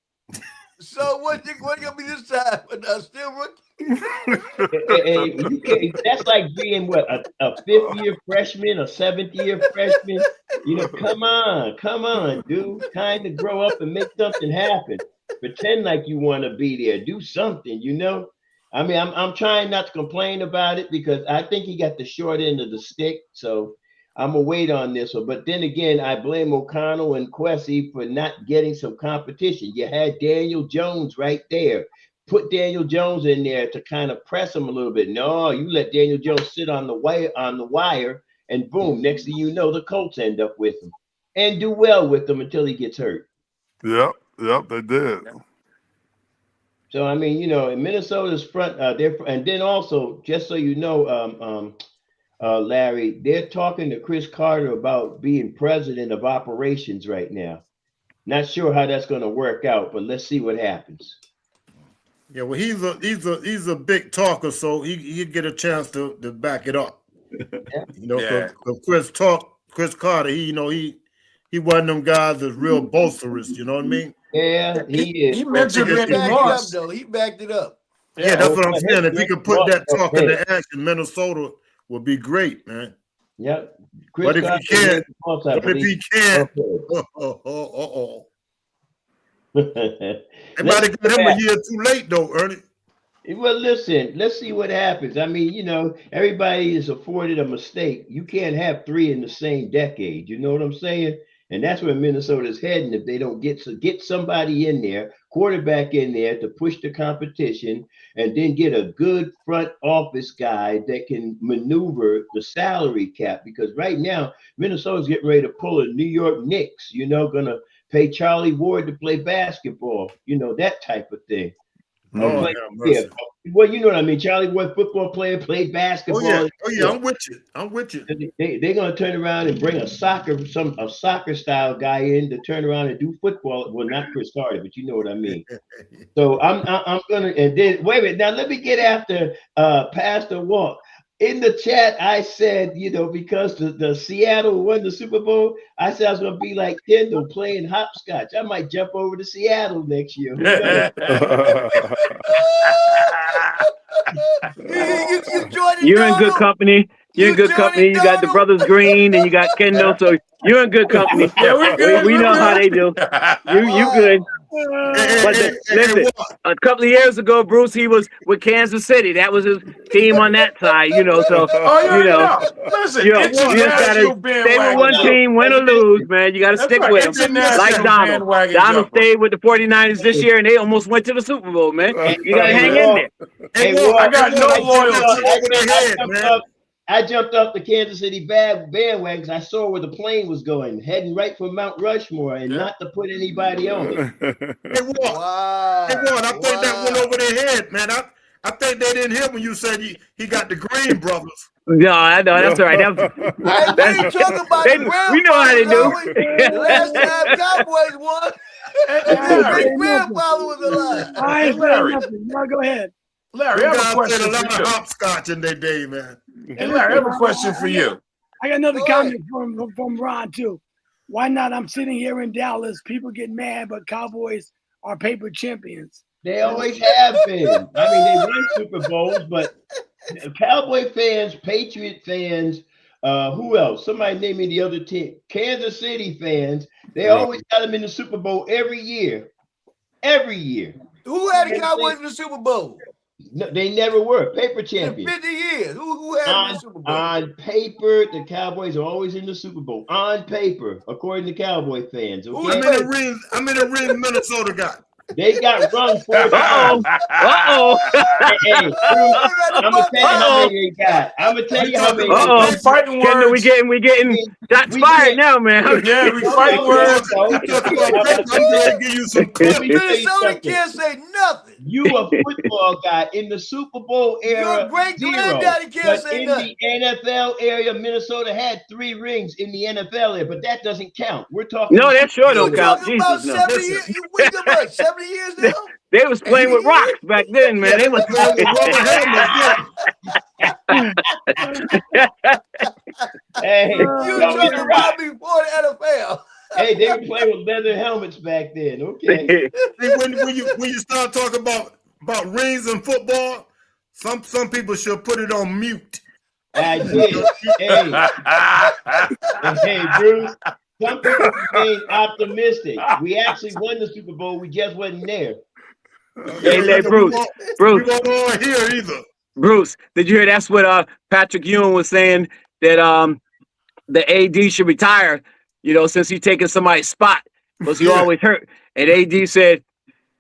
So what gonna be this time? Still rookie? And you can't. That's like being what a fifth-year freshman, a seventh-year freshman. You know, come on, dude. Kind of grow up and make something happen. Pretend like you want to be there. Do something. You know. I mean, I'm trying not to complain about it because I think he got the short end of the stick. So I'm gonna wait on this one. But then again, I blame O'Connell and Quessy for not getting some competition. You had Daniel Jones right there. Put Daniel Jones in there to kind of press him a little bit. No, you let Daniel Jones sit on the wire, and boom, next thing you know, the Colts end up with him and do well with him until he gets hurt. Yep, they did. So I mean, you know, in Minnesota's front, and then also, just so you know, Larry, they're talking to Chris Carter about being president of operations right now. Not sure how that's going to work out, but let's see what happens. Yeah, well, he's a big talker, so he'd get a chance to back it up. Yeah. You know, because Chris Carter, he wasn't them guys that's real boisterous. You know what I mean? Yeah, he is. He mentioned Randy Moss. He backed it up. Yeah, that's what I'm saying. If he could put that talk into action, Minnesota would be great, man. Yep. But if he can't, they might have got him a year too late, though, Ernie. Well, listen, let's see what happens. I mean, you know, everybody is afforded a mistake. You can't have three in the same decade. You know what I'm saying? And that's where Minnesota's heading if they don't get somebody in there, quarterback in there to push the competition, and then get a good front office guy that can maneuver the salary cap. Because right now, Minnesota's getting ready to pull a New York Knicks, you know, gonna pay Charlie Ward to play basketball, you know, that type of thing. Oh, yeah. Well, you know what I mean. Charlie Ward, football player, played basketball. Oh yeah, I'm with you. They're gonna turn around and bring a soccer style guy in to turn around and do football. Well, not Chris Carter, but you know what I mean. So I'm gonna, and then wait a minute. Now let me get after Pastor Walk. In the chat, I said, you know, because the Seattle won the Super Bowl, I said I was going to be like Kendall playing hopscotch. I might jump over to Seattle next year. You're in good company. You're in good company. You got the brothers Green and you got Kendall, so you're in good company. Yeah, we're good. We know how they do. You good. But listen, a couple of years ago, Bruce, he was with Kansas City. That was his team on that side, you know. So you know, listen, you just gotta stay with one team, win or lose, man. You gotta stick with them. Like Donald. Donald stayed with the 49ers this year, and they almost went to the Super Bowl, man. You gotta hang in there. I got no loyalty. I jumped off the Kansas City bandwagon. I saw where the plane was going, heading right for Mount Rushmore, and not to put anybody on it. Hey, Ward, I think that went over their head, man. I think they didn't hear when you said he got the Green brothers. No, I know. That's all right. We know how they do. The last time Cowboys won, his grandfather was alive. Hey, Larry. No, go ahead. Larry, I have a question a lot for you. of hopscotch in their day, man. Hey, Larry, I have a question for you. I got another comment from Ron, too. Why not? I'm sitting here in Dallas. People get mad, but Cowboys are paper champions. They always have been. I mean, they won Super Bowls, but Cowboy fans, Patriot fans, who else? Somebody name me the other team. Kansas City fans, they always got them in the Super Bowl every year. Every year. Who had the Cowboys in the Super Bowl? No, they never were paper champions. 50 years. Who had them in the Super Bowl? On paper, the Cowboys are always in the Super Bowl. On paper, according to Cowboy fans. Okay? How many rings Minnesota got? They got run 4 times. Uh-oh. Hey, Bruce, I'm gonna tell you how many they got. I'm gonna tell you how many. Uh-oh. Fighting Kendall, words. we getting shots We fired get- now, man. Yeah, we fighting words. You talk about Chris, I'm going to give you some clips. Let me tell you Minnesota something. can't say nothing. You a football guy in the Super Bowl era. Your great zero. granddaddy can't But say in nothing. the NFL area, Minnesota had 3 rings in the NFL area, but that doesn't count. We're talking. No, that sure You don't count. talking about Jesus, no. 70 years? You wait a minute, 70 years now? They was playing with rocks back then, man. They was Playing with rubber helmets, Hey, You no, talking you're about right. before the NFL? Hey, they were playing with leather helmets back then. Okay. See, when you start talking about rings in football, some people should put it on mute. I did. Hey, Bruce. Some people remain optimistic. We actually won the Super Bowl. We just wasn't there. Hey, Bruce. We won't all hear either. Bruce, did you hear that's what Patrick Ewing was saying, that the AD should retire, since he's taking somebody's spot because he always hurt. And AD said,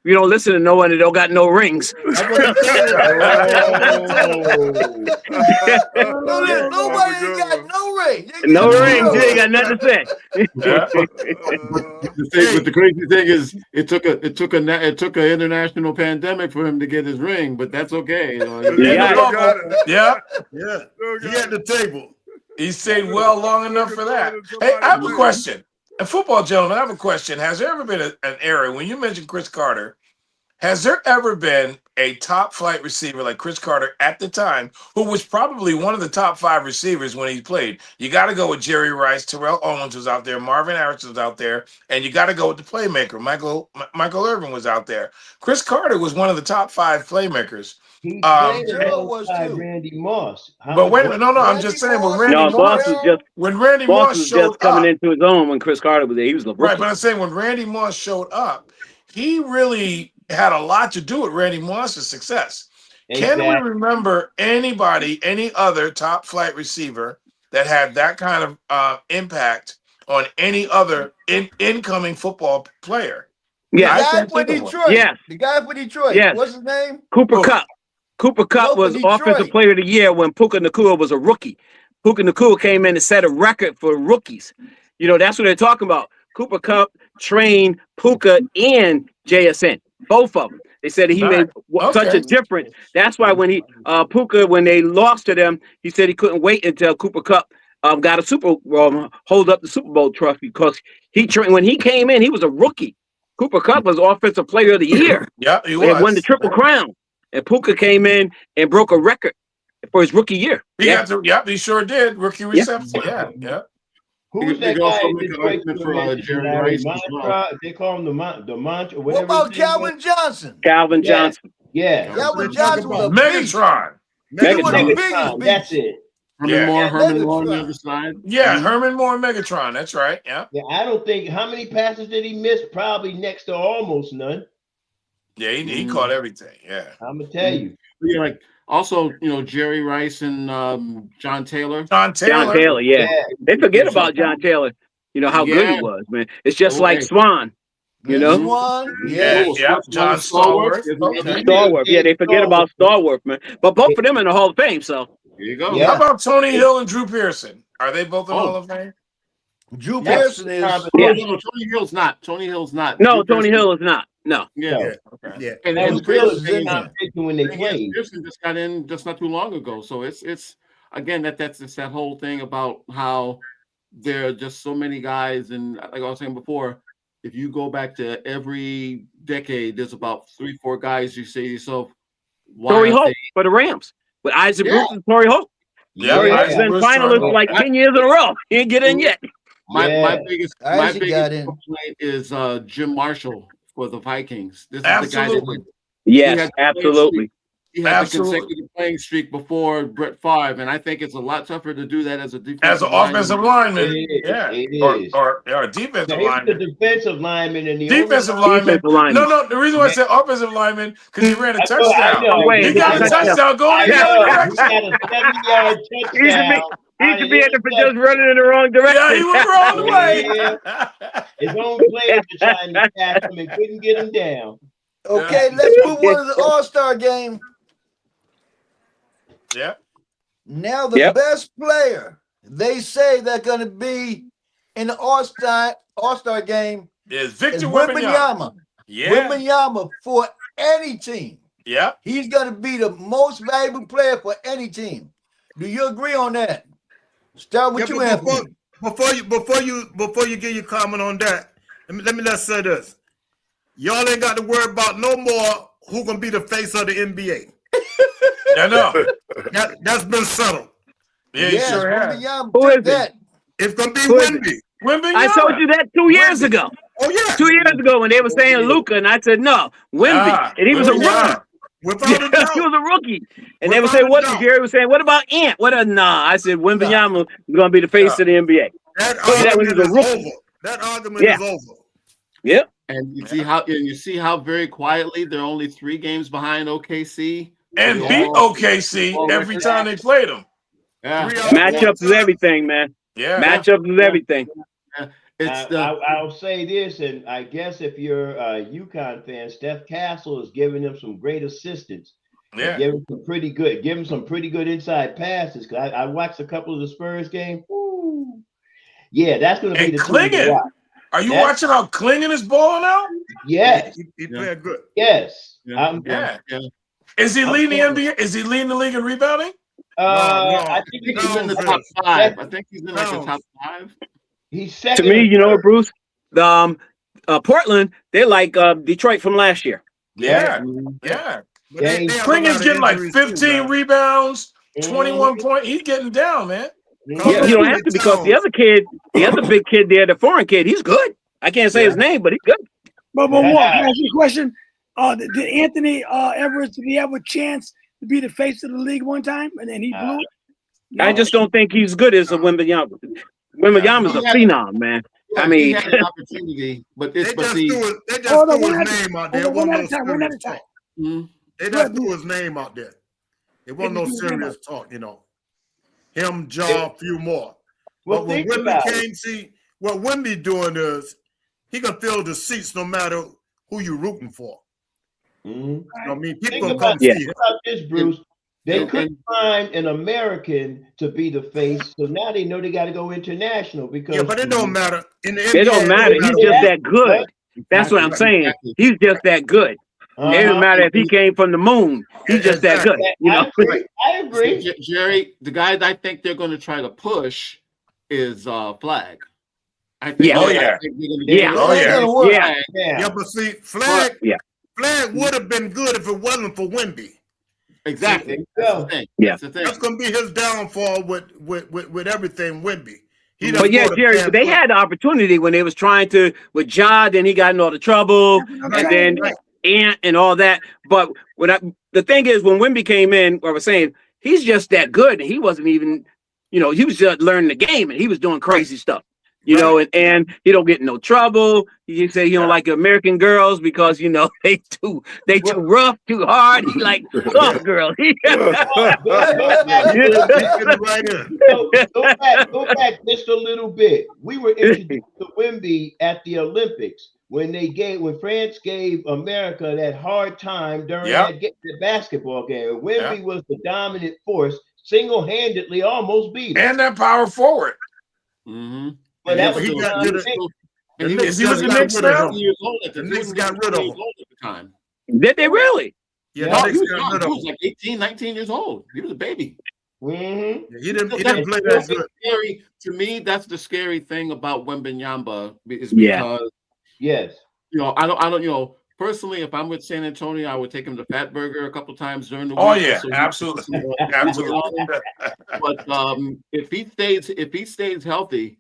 "You don't listen to no one that don't got no rings." Nobody ain't got no ring. No rings. You ain't got nothing to say. But the crazy thing is, it took an international pandemic for him to get his ring, but that's okay. Yeah. He at the table. He stayed well long enough for that. Hey, I have a question. A football gentleman, I have a question. Has there ever been an era, when you mentioned Chris Carter, has there ever been a top flight receiver like Chris Carter at the time, who was probably one of the top 5 receivers when he played? You got to go with Jerry Rice, Terrell Owens was out there, Marvin Harris was out there, and you got to go with the playmaker. Michael Irvin was out there. Chris Carter was one of the top 5 playmakers. He played was alongside too. Randy Moss. But wait a minute, no, I'm just saying when Randy Moss was showed just coming up, into his own when Chris Carter was there. He was the right, but I'm saying when Randy Moss showed up, he really had a lot to do with Randy Moss's success. Exactly. Can we remember any other top flight receiver that had that kind of impact on any other incoming football player? Yeah, the guy for Detroit. Yes. The guy for Detroit. Yes. What's his name? Cooper Kupp. Cooper Kupp was Detroit. Offensive Player of the Year when Puka Nacua was a rookie. Puka Nacua came in and set a record for rookies. That's what they're talking about. Cooper Kupp trained Puka and JSN, both of them. They said he made such a difference. That's why when Puka, when they lost to them, he said he couldn't wait until Cooper Kupp got a hold up the Super Bowl trophy, because when he came in, he was a rookie. Cooper Kupp was Offensive Player of the Year. Yeah, he was. And won the Triple Crown. And Puka came in and broke a record for his rookie year. He sure did. Rookie reception. Yeah. Who's that guy in Detroit for Jerry Rice? They call him the Mantra. What about Calvin Johnson? Calvin Johnson. Yeah. Calvin Johnson was a Megatron. He was the biggest beast. That's it. Herman Moore on the other side. Yeah, Herman Moore and Megatron. That's right. Yeah. I don't think, how many passes did he miss? Probably next to almost none. Yeah, he caught everything. Yeah. I'm gonna tell you. Yeah, like also, Jerry Rice and John Taylor. John Taylor, yeah. They forget about John Taylor. How good he was, man. It's just like Swan. Swan, yeah. John Stallworth. Stallworth, yeah, they forget about Stallworth, man. But both of them in the Hall of Fame, so. There you go. Yeah. How about Tony Hill and Drew Pearson? Are they both in the Hall of Fame? Drew Pearson is. No, Tony Hill's not. Tony Hill's not. No, Tony Hill is not. No. Yeah. Okay. And Pearson is not when they played. Pearson just got in just not too long ago. So it's again that's that whole thing about how there are just so many guys, and like I was saying before, if you go back to every decade, there's about 3-4 guys you say to yourself, why Torrey Holt for the Rams with Isaac Bruce and Torrey Holt. Torrey Holt's been finalist like 10 years in a row. He ain't get in yet. My biggest complaint is Jim Marshall for the Vikings. This is the guy that yes, absolutely. He had a consecutive playing streak before Brett Favre, and I think it's a lot tougher to do that as a offensive lineman. It is. Or defensive lineman. The defensive lineman and the defensive lineman. No. The reason why I said offensive lineman because he ran a touchdown. He got a touchdown going. He got a 7-yard touchdown. He should be just running in the wrong direction. Yeah, he went the wrong way. His own players were trying to catch him and couldn't get him down. Okay, let's put one of the All-Star game. Yeah. Now the best player they say they're going to be in the All-Star game is Victor Wembanyama. Yeah. Wembanyama for any team. Yeah. He's going to be the most valuable player for any team. Do you agree on that? Start with you, Anthony. Before you give your comment on that, let me say this. Y'all ain't got to worry about no more who gonna be the face of the NBA. No. That's been settled. Yeah, sure has. Who is it? It's gonna be Wemby. I told you that 2 years ago. Oh yeah. 2 years ago when they were saying Luka, and I said no, Wemby, and he was a rookie. Without a doubt. He was a rookie. And they would say, what? Jerry was saying, what about Ant? Nah, I said Wembanyama is going to be the face of the NBA. That argument is over. That argument is over. Yep. And you see how very quietly they're only 3 games behind OKC. And beat OKC every time they played them. Yeah. Matchups is everything, man. Yeah. Matchups is everything. I'll say this, and I guess if you're a UConn fan, Steph Castle is giving them some great assistance. Yeah, give him some pretty good inside passes. Cause I watched a couple of the Spurs games. Yeah, that's going to be the Clingan. Are you watching how Clingan is balling out? Yes, he played good. Yes, yeah. Is he leading the NBA? Is he leading the league in rebounding? No. I think he's in the top 5. I think he's in like the top 5. He's second. To me, you know, Bruce, the Portland, they're like Detroit from last year. Yeah. Clingan's getting like 15 rebounds, 21 points. He's getting down, man. Yeah, you don't have to, because the other big kid there, the foreign kid, he's good. I can't say his name, but he's good. But can I ask you a question? Did Anthony Edwards, did he have a chance to be the face of the league one time and then he blew it? No. I just don't think he's good as a Wembanyama. Wembanyama's a phenom, man. I mean, he had an opportunity, but they just threw his name out there. One at a time. They just threw his name out there. It wasn't no serious talk, you know. Him, Ja, a few more. Well, but when Wemby came, see, what Wemby doing is he can fill the seats no matter who you're rooting for. I mean, people come see him. About this, Bruce. They couldn't find an American to be the face, so now they know they got to go international because. But it don't matter. In the NBA, it don't matter. He's just that good. That's what I'm saying. He's just that good. It doesn't matter if he came from the moon. He's just that good. You know? I agree. Jerry, the guy I think they're going to try to push is Flag. I think. But see, Flag would have been good if it wasn't for Wemby. Exactly. That's going to be his downfall with everything Wemby. But yeah, Jerry, they had the opportunity when they was trying to with Ja, then he got in all the trouble, and then Ant and all that. But the thing is, when Wemby came in, I was saying he's just that good, and he wasn't even, he was just learning the game, and he was doing crazy stuff. You know, and he don't get in no trouble. He say he don't like American girls because they too rough, too hard. He like soft girls. Go back just a little bit. We were introduced to Wemby at the Olympics when France gave America that hard time during that basketball game. Wemby was the dominant force, single-handedly almost beat him. And that power forward. But that was he got rid of Is he with the Knicks now? The Knicks got rid of him. Did they really? Yeah, he was like 18, 19 years old. He was a baby. He didn't play that good. Scary. To me, that's the scary thing about Wembanyama is because I don't personally, if I'm with San Antonio, I would take him to Fat Burger a couple times during the week. Oh yeah, absolutely. Absolutely. But if he stays healthy,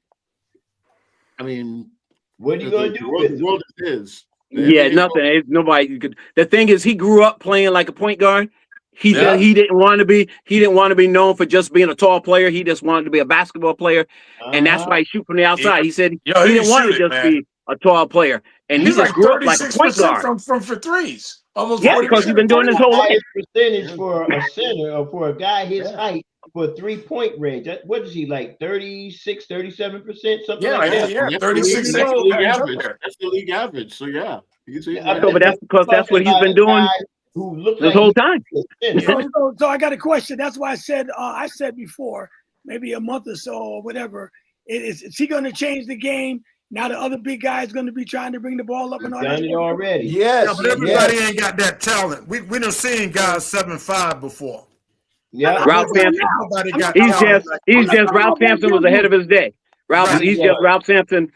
I mean, what are you going to do with the world is? Nothing. Nobody could. The thing is, he grew up playing like a point guard. He didn't want to be. He didn't want to be known for just being a tall player. He just wanted to be a basketball player, and that's why he shoot from the outside. He said he didn't want to just be a tall player, and he he's just like grew up like a point 36% guard. from for threes. Almost Yeah, 40%. because he's been doing this whole life. Highest percentage for a center or for a guy his height for 3-point range. What is he like? 36, 37%, something Yeah, like that. yeah, That's 36. the league He's up average. there. That's the league average. So yeah, he's I So, but that's because that's what he's been doing who looks this like whole time. So I got a question. That's why I said before, maybe a month or so or whatever. Is he going to change the game? Now the other big guy is going to be trying to bring the ball up and all done that. it already. Yes. Yeah, but everybody ain't got that talent. We done seen guys 7'5" before. Yeah. Ralph Sampson. Nobody got He's talent. just Ralph Sampson was ahead of his day. He's just Ralph Sampson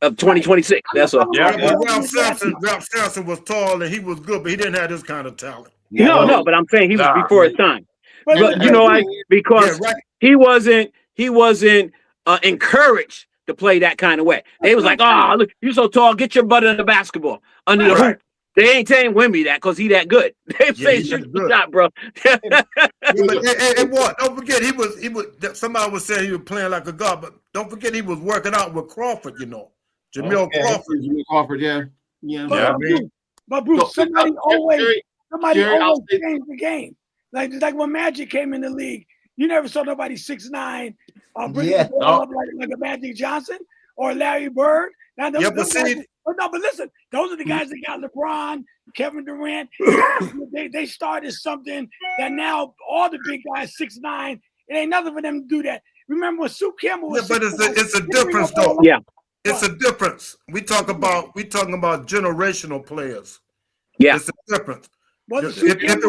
of 2026. That's all. Yeah, but Ralph Sampson was tall and he was good, but he didn't have this kind of talent. No, but I'm saying he was before his time. But you know, because he wasn't encouraged to play that kind of way. They was like, "Oh, look, you're so tall. Get your butt in the basketball under the hoop." They ain't saying Wemby that because he that good. They say shoot the shot, bro. And what? Don't forget he was. Somebody was saying he was playing like a god, but don't forget he was working out with Crawford. You know, Jamil Crawford. Jamil Crawford, yeah. But Bruce, somebody always changed the game. Like when Magic came in the league, you never saw nobody 6'9" bringing the ball up like a Magic Johnson or Larry Bird. Now, but listen, those are the guys that got LeBron, Kevin Durant. they started something that now all the big guys 6'9". It ain't nothing for them to do that. Remember when Sue Campbell was? Yeah, but it's a difference though. Yeah, it's a difference. We talking about generational players. Yeah, it's a difference. Well, if it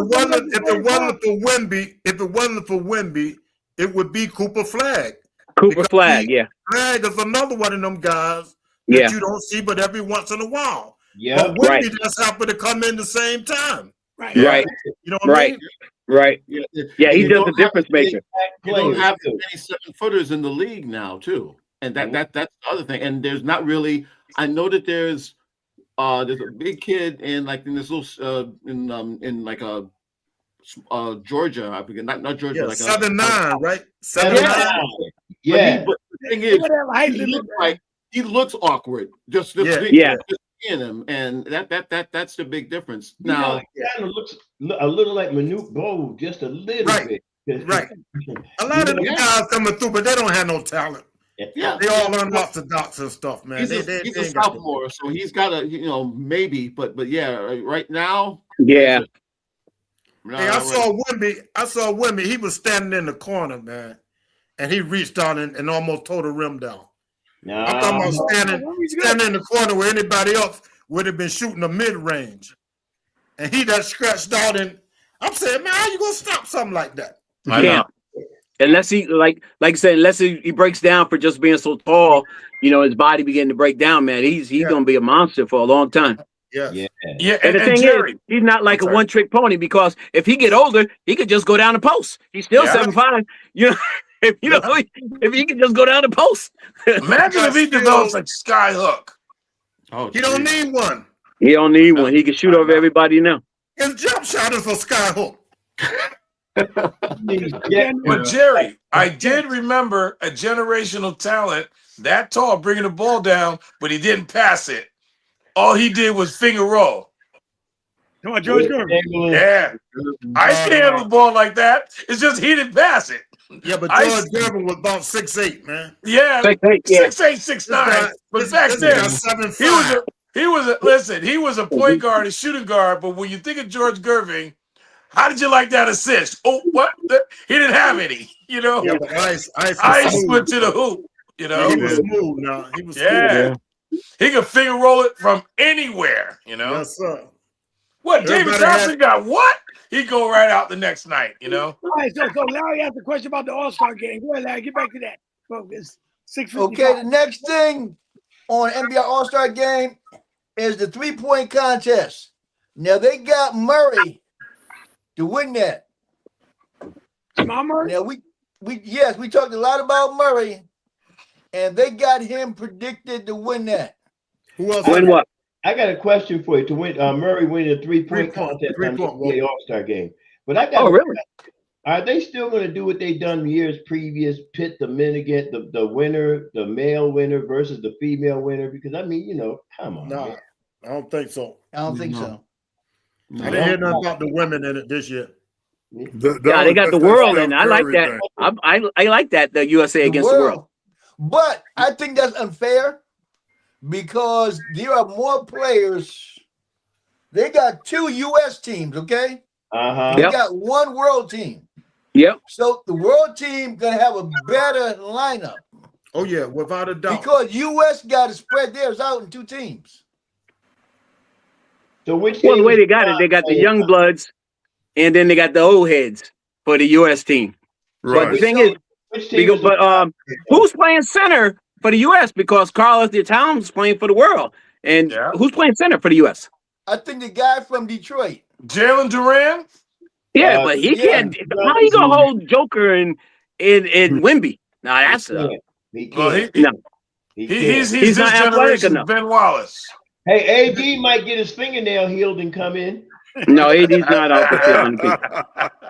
wasn't for Wemby, it would be Cooper Flagg. Flagg, yeah. Flagg is another one of them guys that you don't see but every once in a while. Yeah, but Wemby just happened to come in the same time. Right. You know what I mean? Right. Yeah, he's just a difference maker. You don't have many 7-footers in the league now, too, and that's the other thing. And there's not really. I know that there's a big kid in this little in like a Georgia. I forget, not Georgia, yeah, like 7'9", right? 7'9". Yeah. But the thing is, he looks awkward. Just in him, and that's the big difference. Now, he kind of looks a little like Manute Bol, just a little bit. Right. A lot of these guys coming through, but they don't have no talent. Yeah, they all unorthodox and stuff, man. He's a sophomore, so he's got a maybe, but yeah, right now, yeah. Hey, I saw Wemby. He was standing in the corner, man, and he reached out and almost tore the rim down. No. I'm talking about standing in the corner where anybody else would have been shooting a mid-range. And he just scratched out, and I'm saying, man, how you gonna stop something like that? I know. Unless he like I said, unless he breaks down for just being so tall, his body beginning to break down, man. He's gonna be a monster for a long time. Yeah. And the thing is, he's not like a one-trick pony, because if he get older, he could just go down the post. He's still 7'5". If he can just go down the post. Imagine if he develops like sky hook. Oh, he don't need one. He don't need one. He can shoot over everybody now. His jump shot is a sky hook. But Jerry, I did remember a generational talent that tall bringing the ball down, but he didn't pass it. All he did was finger roll. Come on, George Gervin. Yeah, I can handle the ball like that. It's just he didn't pass it. Yeah, but George Gervin was about 6'8", man. Yeah, 6'8", 6'9". But back then, he was a point guard, a shooting guard. But when you think of George Gervin, how did you like that assist? Oh, what? He didn't have any. Yeah, but Ice went to the hoop. He was smooth now. He was smooth. Yeah. He could finger roll it from anywhere. Yes, sir. What? David Johnson got what? He go right out the next night. All right, so Larry asked a question about the All-Star game. Go ahead, Larry. Get back to that. It's 6:55. Okay, the next thing on NBA All-Star game is the three-point contest. Now they got Murray to win that. Murray? Now we talked a lot about Murray, and they got him predicted to win that. Who else? Win what? I got a question for you. To win, Murray winning a three-point contest on the All-Star game. But I got. Really? Are they still going to do what they've done years previous? Pit the men against the winner, the male winner versus the female winner? Because come on. No. I don't think so. I don't think so. I didn't hear nothing about the women in it this year. Yeah, they got the world in. I like that. I like that, the USA against the world. But I think that's unfair because there are more players. They got 2 U.S. teams, okay? They got 1 world team. Yep. So the world team gonna have a better lineup. Oh yeah, without a doubt. Because U.S. got to spread theirs out in 2 teams. So which the way they got it, they got the young bloods, and then they got the old heads for the U.S. team. Right. But the thing is, who's playing center for the U.S. because Karl Anthony Towns is playing for the world, and who's playing center for the U.S.? I think the guy from Detroit, Jalen Duran. Yeah, but he can't. How you gonna hold Joker in Wemby? Now that's he's this not athletic enough. Ben Wallace. Hey, AD might get his fingernail healed and come in. No, AD's not out there.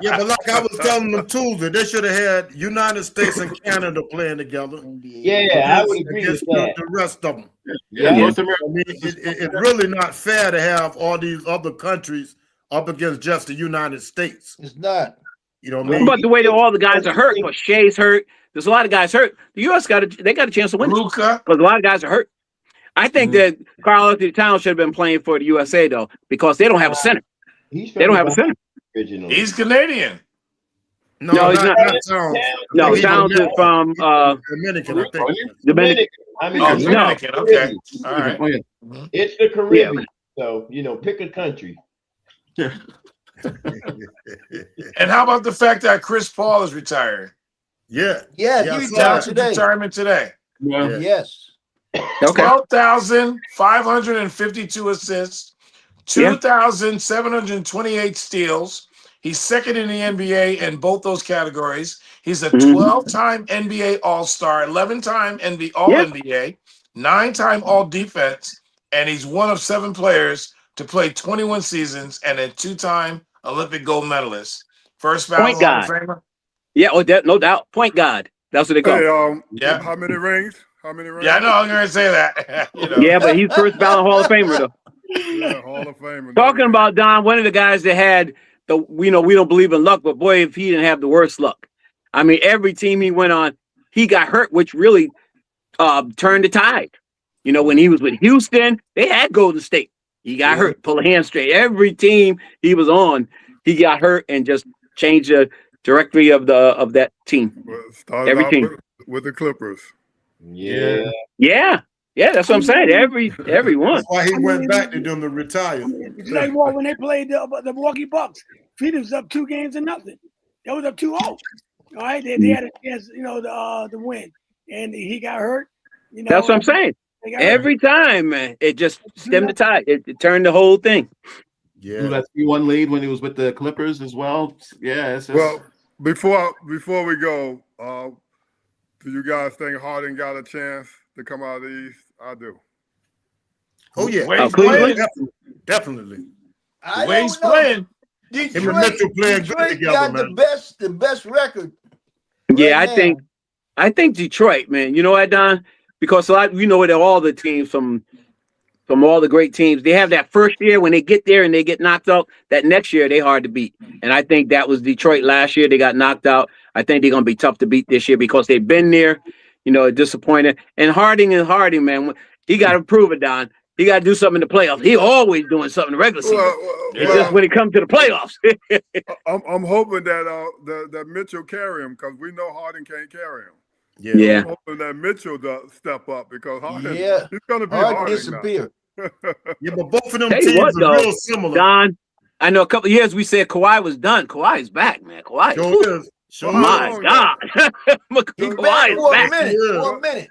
Yeah, but like I was telling them Tuesday, they should have had United States and Canada playing together. Yeah, I would agree with that. The rest of them. Yeah. I mean, it's really not fair to have all these other countries up against just the United States. It's not. You know what I mean? But the way that all the guys are hurt, but Shea's hurt. There's a lot of guys hurt. The U.S. got a chance to win. Luka, but a lot of guys are hurt. I think that Karl Anthony Towns should have been playing for the USA though, because they don't have a center. They don't have a center. He's Canadian. No, he's not. Towns. No, Towns is from Dominican, I think. Dominican. Dominican. Okay. All right. It's the Caribbean. So, pick a country. And how about the fact that Chris Paul is retiring? Yeah, he retired today. Retirement today. Yeah. Yes. Okay. 12,552 assists, 2,728 steals. He's second in the NBA in both those categories. He's a 12-time NBA All-Star, 11-time All-NBA, 9-time All-Defense, and he's one of 7 players to play 21 seasons and a 2-time Olympic gold medalist. First ballot Hall of Famer. Yeah, no doubt. Point guard. That's what they call him. How many rings? Yeah, I know. I'm going to say that. Yeah, but he's first ballot Hall of Famer, though. Yeah, Hall of Famer. Talking about Don, one of the guys that had we don't believe in luck, but boy, if he didn't have the worst luck. I mean, every team he went on, he got hurt, which really turned the tide. When he was with Houston, they had Golden State. He got hurt, pulled a hamstring. Every team he was on, he got hurt and just changed the directory of that team. Every team with the Clippers. Yeah. That's what I'm saying. Every one. That's why he went back to them to retire. It's like when they played the Milwaukee Bucks. Phoenix was up 2-0. They was up 2-0. All right, they had a chance, to win, and he got hurt. That's what I'm saying. Every time, man, it just stemmed the tide. It turned the whole thing. Yeah, that 3-1 lead when he was with the Clippers as well. Yeah. Well, before we go, do you guys think Harden got a chance to come out of the East? I do. Oh yeah, definitely. I don't know. Playing. Detroit got the best record. Yeah, I think Detroit, man. You know what, Don? Because that all the teams from all the great teams, they have that first year when they get there and they get knocked out. That next year they hard to beat, and I think that was Detroit last year. They got knocked out. I think they're gonna be tough to beat this year because they've been there. Disappointed. And Harding, man. He got to prove it, Don. He got to do something in the playoffs. He always doing something in the regular season. It's just when it comes to the playoffs. I'm hoping that Mitchell carry him because we know Harden can't carry him. Yeah. I'm hoping that Mitchell does step up because Harden, he's going to be Harden disappear. Yeah, but both of them teams are real similar. Don, I know a couple of years we said Kawhi was done. Kawhi's back, man. Kawhi. Sure my God. Kawhi is back.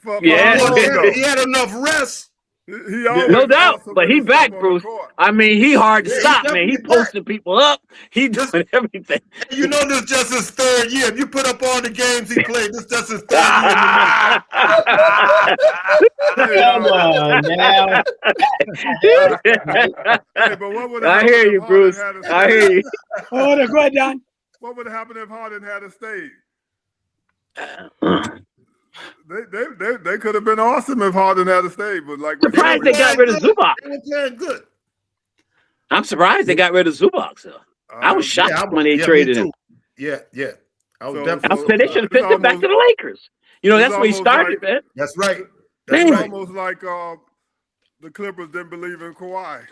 For a minute. He had enough rest. No doubt, but he back, Bruce. I mean, he hard to stop, man. He posting people up. He doing everything. This just his 3rd year. If you put up all the games he played, this just his 3rd year. Come on now. I hear you, Bruce. I hear you. Oh, go ahead, Don. What would happen if Harden had stayed? They could have been awesome if Harden had stayed, but like we Surprised they got rid of Zubac. They were playing good. I'm surprised they got rid of Zubac. So I was shocked when they traded him. Yeah. I was I definitely. said they should have picked it back to the Lakers. You know, that's where he started, man. That's right. It's right. almost like the Clippers didn't believe in Kawhi.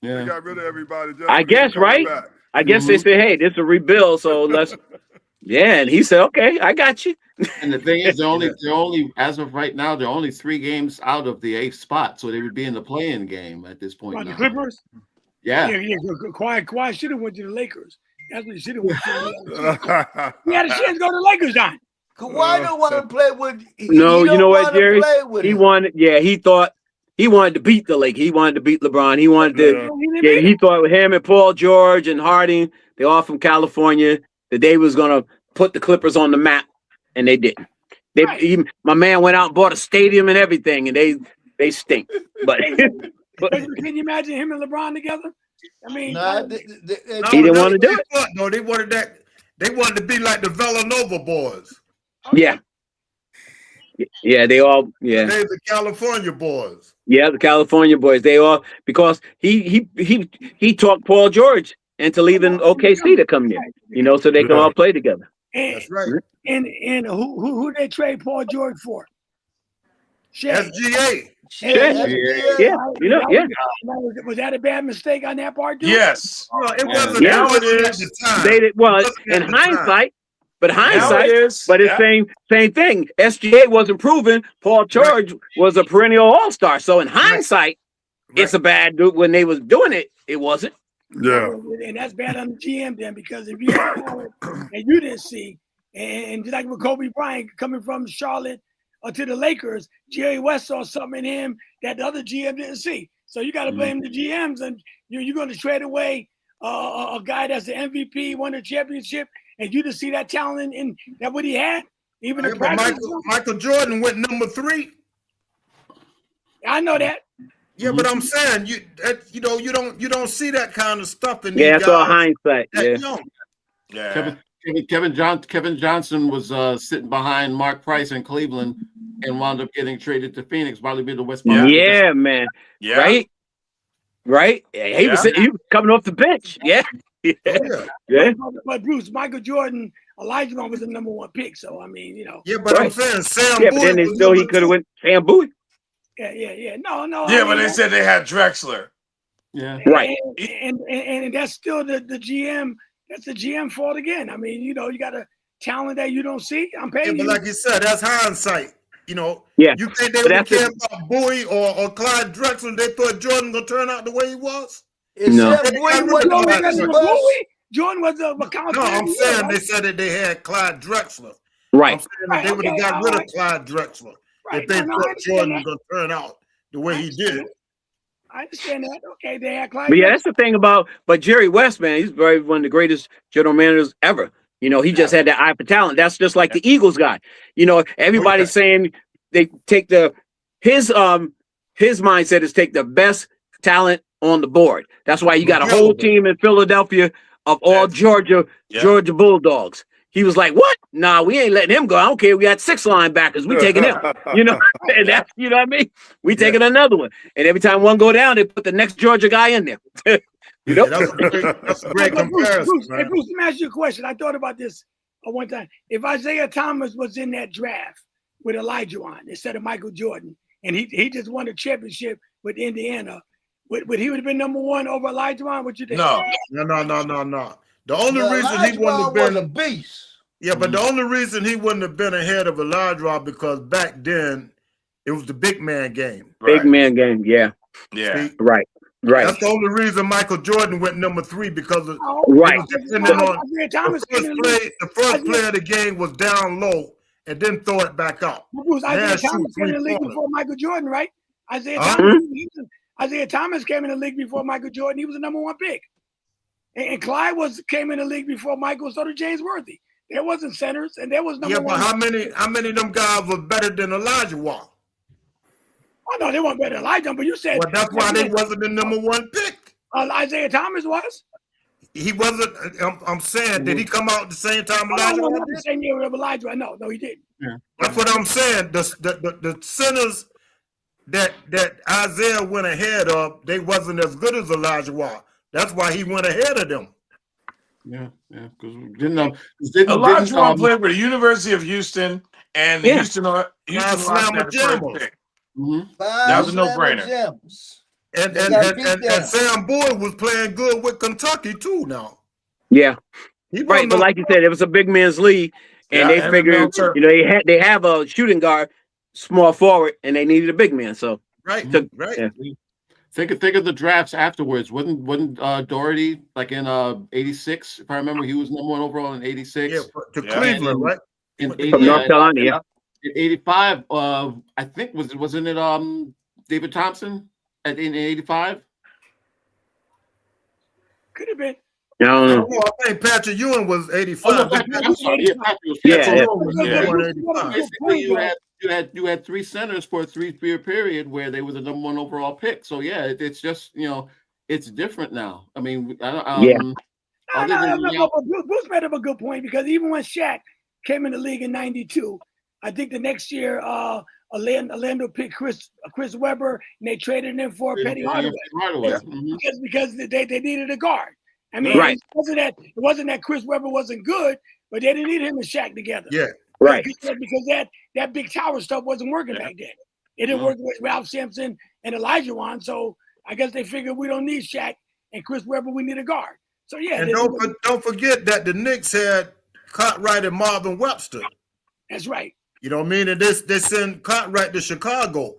Yeah. They got rid of everybody. Just I guess, right? back. I guess they said, hey, this is a rebuild, so let's. Yeah, and he said, okay, I got you. And the thing is, they're only as of right now, they're only 3 games out of the 8th spot, so they would be in the play-in game at this point. The Clippers? Yeah. Kawhi should have went to the Lakers. That's what he should have went to. He had a chance to go to the Lakers, Don. Kawhi don't want to play with. No, you know what, Jerry? He wanted. Yeah, he thought he wanted to beat the Lakers. He wanted to beat LeBron. He wanted to. Yeah, he thought with him and Paul George and Harding, they all from California, that they was gonna put the Clippers on the map, and they didn't. My man went out and bought a stadium and everything, and they stink. But can you imagine him and LeBron together? I mean, he didn't want to do it. No, they wanted that. They wanted to be like the Villanova boys. Yeah. Yeah, they all. Yeah, they're the California boys. Yeah, the California boys. They all because he talked Paul George into leaving OKC to come there. You know, so they can all play together. That's right. And who they trade Paul George for? SGA. Yeah, you know, yeah. Was that a bad mistake on that part, dude? Yes. Well, it wasn't. Now it at is. the time. They did well in hindsight, but it's same thing. SGA wasn't proven. Paul George was a perennial all-star. So in hindsight, it's a bad dude. When they was doing it, it wasn't. Yeah. And that's bad on the GM then, because if you had talent and you didn't see, and just like with Kobe Bryant coming from Charlotte to the Lakers, Jerry West saw something in him that the other GM didn't see. So you got to blame the GMs, and you're going to trade away a guy that's the MVP, won a championship, and you didn't see that talent in that what he had. Even Michael Jordan went number 3. I know that. Yeah, but I'm saying you don't see that kind of stuff in that's all hindsight. Kevin Johnson was sitting behind Mark Price in Cleveland and wound up getting traded to Phoenix, probably be the West. Yeah, man. Yeah. Right. Yeah, he was coming off the bench. Yeah. But Bruce, Michael Jordan, Elijah was the number 1 pick. So I mean, you know. Yeah, but I'm saying Sam. Yeah, but then he could have went Sam Bowie. Yeah. No. Yeah, but they said they had Drexler. Yeah. Right. And that's still the GM. That's the GM fault again. I mean, you got a talent that you don't see. I'm paying you. But like you said, that's hindsight. You think they would care about Bowie or Clyde Drexler? They thought Jordan gonna turn out the way he was. No. Jordan was a McCown. No, I'm saying they said that they had Clyde Drexler. Right. I'm saying that they would have got rid of Clyde Drexler if they thought Jordan was gonna turn out the way he did. I understand that. Okay, they had Clyde. But yeah, that's the thing but Jerry West, man, he's one of the greatest general managers ever. You know, he just had that eye for talent. That's just like the Eagles guy. You know, everybody's saying they take his mindset is take the best talent on the board. That's why you got a whole team in Philadelphia of all Georgia Bulldogs. He was like, "What? Nah, we ain't letting him go. I don't care. We got 6 linebackers. We taking him. You know, and that's what I mean. We taking another one. And every time one go down, they put the next Georgia guy in there. You know, that's a great comparison. Bruce, let me ask you a question. I thought about this one time. If Isaiah Thomas was in that draft with Elijah on instead of Michael Jordan, and he just won a championship with Indiana, would he would have been number 1 over Elijah on? What you think? No. The only reason he wouldn't have been a beast. Yeah, but the only reason he wouldn't have been ahead of Elijah because back then it was the big man game. Big man game, yeah. Yeah. See? Right. That's the only reason Michael Jordan went number 3 because of the first play of the game was down low and then throw it back up. Isaiah Thomas came in the league before Michael Jordan, right? Isaiah Thomas came in the league before Michael Jordan. He was the number 1 pick. And Clyde came in the league before Michael, so did James Worthy. There wasn't centers, and there was number 1. Yeah, but how many of them guys were better than Elijah was? Oh no, they weren't better than Elijah, but you said. Well, that's why they wasn't the number 1 pick. Isaiah Thomas was. He wasn't. I'm saying, did he come out at the same time Elijah? No, not the same year of Elijah. No, he didn't. That's what I'm saying. The centers that Isaiah went ahead of, they wasn't as good as Elijah Watt. That's why he went ahead of them. Yeah, because Elijah played with the University of Houston and the Houston Rockets had the first pick. That was a no-brainer. And Sam Boyd was playing good with Kentucky too now. Yeah. Right, but like you said, it was a big man's league, and they figured, they have a shooting guard, small forward, and they needed a big man. So right. Yeah. Think of the drafts afterwards. Wasn't Doherty like in '86? If I remember, he was #1 overall in '86. Yeah, to Cleveland, right? In from North Carolina, yeah. In '85, I think wasn't it David Thompson in '85? Could have been. I don't know. I think Patrick Ewing was 85. Oh, no, I'm sorry. Basically, you had three centers for a 3-year period where they were the #1 overall pick. So yeah, it's just it's different now. I mean, Bruce made up a good point, because even when Shaq came in the league in '92, I think the next year Orlando picked Chris Webber, and they traded him for Penny Hardaway. Because they needed a guard. I mean, it wasn't that Chris Webber wasn't good, but they didn't need him and Shaq together. Yeah, right. Because that big tower stuff wasn't working back then. It didn't work with Ralph Sampson and Elijah Wan. So I guess they figured we don't need Shaq and Chris Webber. We need a guard. So yeah. And don't forget that the Knicks had Cartwright and Marvin Webster. That's right. You know what I mean? And they sent Cartwright to Chicago.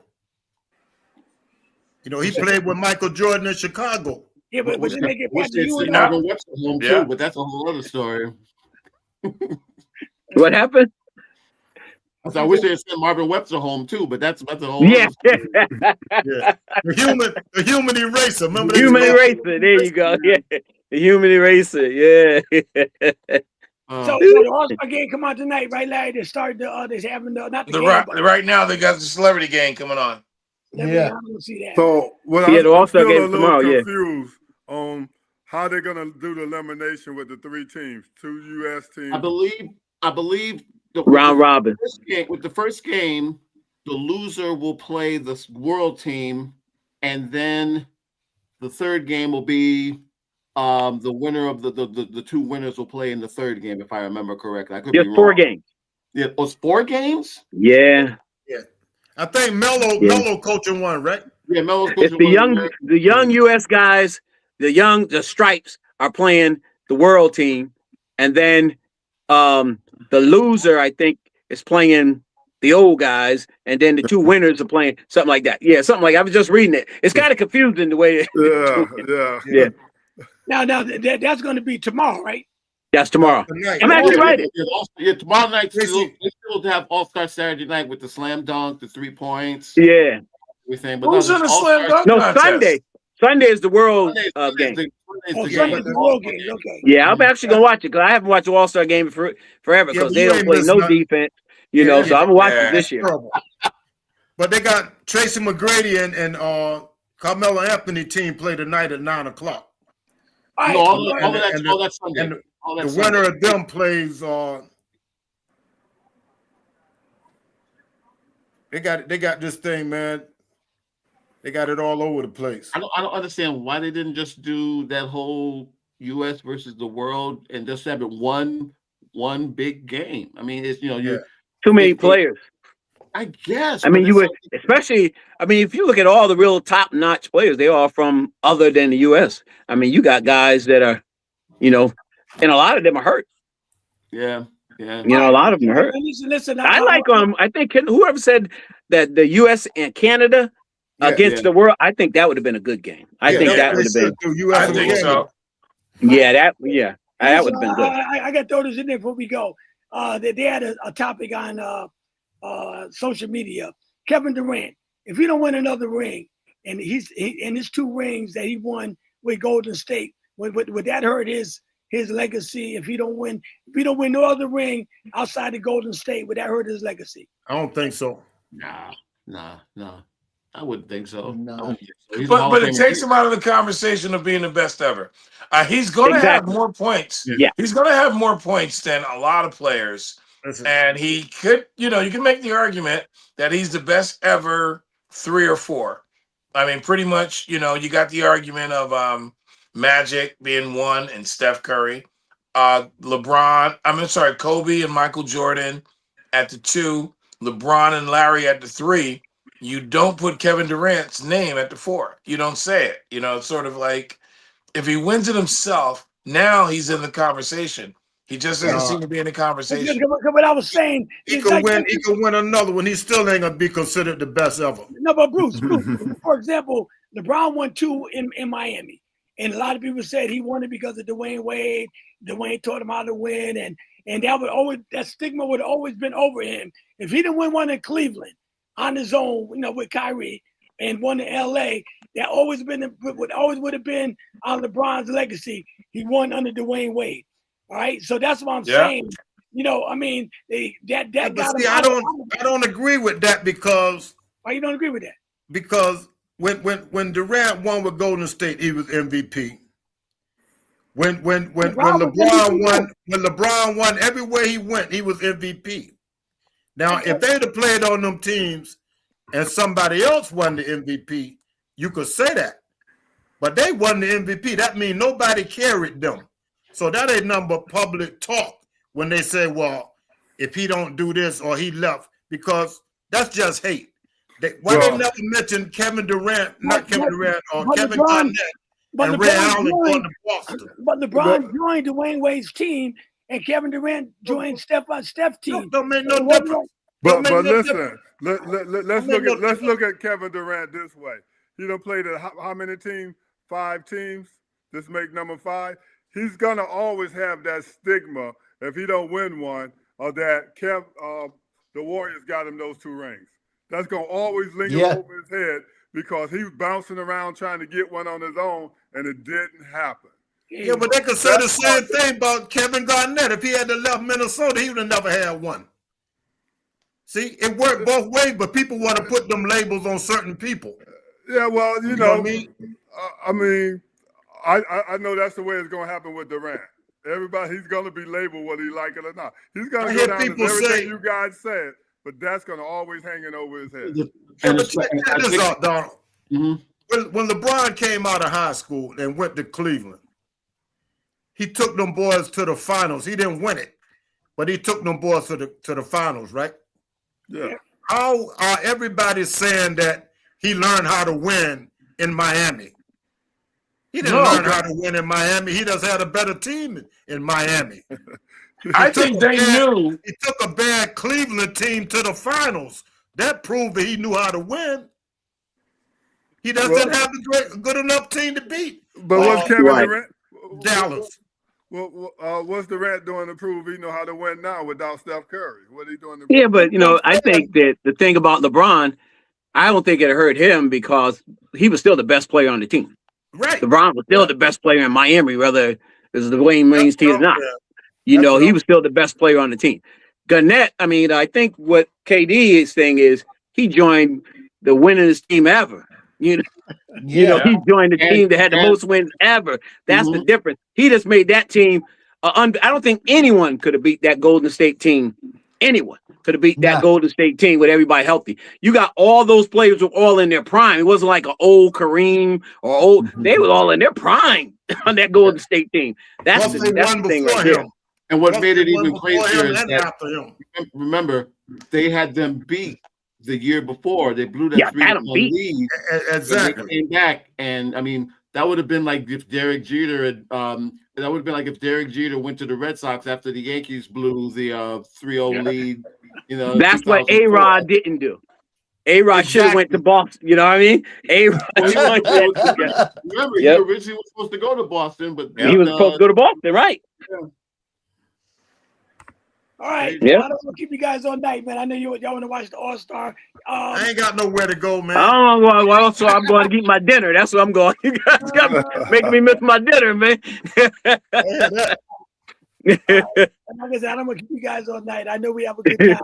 He played with Michael Jordan in Chicago. Yeah, but then they get back to you Marvin Webster home too, but that's a whole other story. What happened? I wish they had sent Marvin Webster home too, but that's a whole other story. The human eraser. Remember the human eraser? There you go. Yeah, the human eraser. Yeah. So the All-Star game come on tonight, right, Larry? They start they're having right now they got the celebrity game coming on. Yeah. I don't see that. So the All-Star game tomorrow. Confused on how they're gonna do the elimination with the 3 teams, 2 U.S. teams. I believe round robin. With the first game, the loser will play the world team, and then the third game will be the winner of the 2 winners will play in the third game, if I remember correctly. I could be wrong. 4 games. Yeah, it was 4 games. Yeah. I think Melo coaching one, right? Yeah, Melo's coaching it's the young U.S. guys. The Stripes are playing the world team, and then the loser, I think, is playing the old guys, and then the 2 winners are playing something like that. Yeah, something like I was just reading it. It's kind of confusing the way. Yeah. Now that's going to be tomorrow, right? That's tomorrow. I'm actually right. Yeah, tomorrow night they still have All-Star Saturday night with the slam dunk, the 3 points. Yeah. Everything. But who's in the slam dunk? No, contest? Sunday is the world game. Sunday's the world game. Okay. Yeah, I'm actually gonna watch it because I haven't watched the All-Star game forever because they don't play no defense. So I'm gonna watch it this year. But they got Tracy McGrady and Carmelo Anthony team play tonight at 9:00. All that's Sunday. And the winner of them plays. They got this thing, man. They got it all over the place. I don't understand why they didn't just do that whole U.S. versus the world and just have it one big game. I mean, it's too many players. I guess. I mean, you would especially. I mean, if you look at all the real top-notch players, they are from other than the U.S. I mean, you got guys that are, and a lot of them are hurt. Yeah. A lot of them are hurt. Listen. I like I think whoever said that the U.S. and Canada against the world, I think that would have been a good game. I think that would have been. I think so. That would have been good. I got to throw this in there before we go. They had a topic on social media. Kevin Durant, if he don't win another ring, and and his 2 rings that he won with Golden State, would that hurt his legacy? If he don't win no other ring outside of Golden State, would that hurt his legacy? I don't think so. Nah. I wouldn't think so. No. But it takes him out of the conversation of being the best ever. He's going to have more points. Yeah. He's going to have more points than a lot of players. And he could, you can make the argument that he's the best ever 3 or 4. I mean, pretty much, you got the argument of Magic being 1 and Steph Curry. Kobe and Michael Jordan at the 2, LeBron and Larry at the 3. You don't put Kevin Durant's name at the 4. You don't say it. It's sort of like if he wins it himself, now he's in the conversation. He just doesn't seem to be in the conversation. What I was saying, he could win another one. He still ain't gonna be considered the best ever. No, but Bruce, for example, LeBron won 2 in Miami, and a lot of people said he won it because of Dwayne Wade. Dwayne taught him how to win, and that stigma would have always been over him. If he didn't win one in Cleveland on his own, with Kyrie, and one in LA, that would have been on LeBron's legacy. He won under Dwayne Wade. All right, so that's what I'm saying. I mean, that got him. I don't agree with that because. Why you don't agree with that? Because when Durant won with Golden State, he was MVP. When LeBron won everywhere he went, he was MVP. Now, if they'd have played on them teams and somebody else won the MVP, you could say that. But they won the MVP. That means nobody carried them. So that ain't nothing but public talk when they say, well, if he don't do this or he left, because that's just hate. They never mentioned Kevin Durant, Kevin Garnett, and Ray Allen going to Boston. But LeBron joined Dwayne Wade's team, and Kevin Durant joined Steph's team. Don't make no difference. But listen, let's look at Kevin Durant this way. He done played at how many teams? 5 teams. This make number 5. He's gonna always have that stigma if he don't win one, or that the Warriors got him those 2 rings. That's gonna always linger over his head because he was bouncing around trying to get one on his own, and it didn't happen. Yeah, but they could say the same thing about Kevin Garnett. If he had left Minnesota, he would have never had one. See, it worked both ways, but people want to put them labels on certain people. Yeah, well, you know what I mean? I mean, I know that's the way it's going to happen with Durant. Everybody, he's going to be labeled whether he like it or not. He's going to go down as everything you guys said, but that's going to always hanging over his head. Yeah, but check this out, Donald. When LeBron came out of high school and went to Cleveland, he took them boys to the finals. He didn't win it, but he took them boys to the finals, right? Yeah. How are everybody saying that he learned how to win in Miami? He didn't learn how to win in Miami. He just had a better team in Miami. I think they knew. He took a bad Cleveland team to the finals. That proved that he knew how to win. He just didn't have a good enough team to beat. But what's Kevin Durant? Dallas. What's Durant doing to prove he know how to win now without Steph Curry? What are he doing? Yeah, but I think that the thing about LeBron, I don't think it hurt him because he was still the best player on the team. Right. LeBron was still the best player in Miami, whether it was the Dwayne Wade's team or not. He was still the best player on the team. Garnett, I mean, I think what KD's thing is he joined the winningest team ever. He joined the team that had the most wins ever. That's the difference. He just made that team. I don't think anyone could have beat that Golden State team. Anyone could have beat that Golden State team with everybody healthy. You got all those players were all in their prime. It wasn't like an old Kareem or old. They were all in their prime on that Golden State team. That's the thing right there. And what made it even crazier is that, remember, they had them beat the year before. They blew that 3-1 lead. Exactly. They came back, and I mean, that would have been like if Derek Jeter had. That would have been like if Derek Jeter went to the Red Sox after the Yankees blew the 3-0 lead. That's what A-Rod didn't do. A-Rod should have went to Boston. You know what I mean? A-Rod. Remember, he originally was supposed to go to Boston, but he was supposed to go to Boston, right? Yeah. All right. Yeah. I don't want to keep you guys all night, man. I know y'all want to watch the All-Star. I ain't got nowhere to go, man. I don't know. Well, so I'm going to eat my dinner. That's what I'm going. You guys got making me miss my dinner, man. Like I said, I don't want to keep you guys all night. I know we have a good time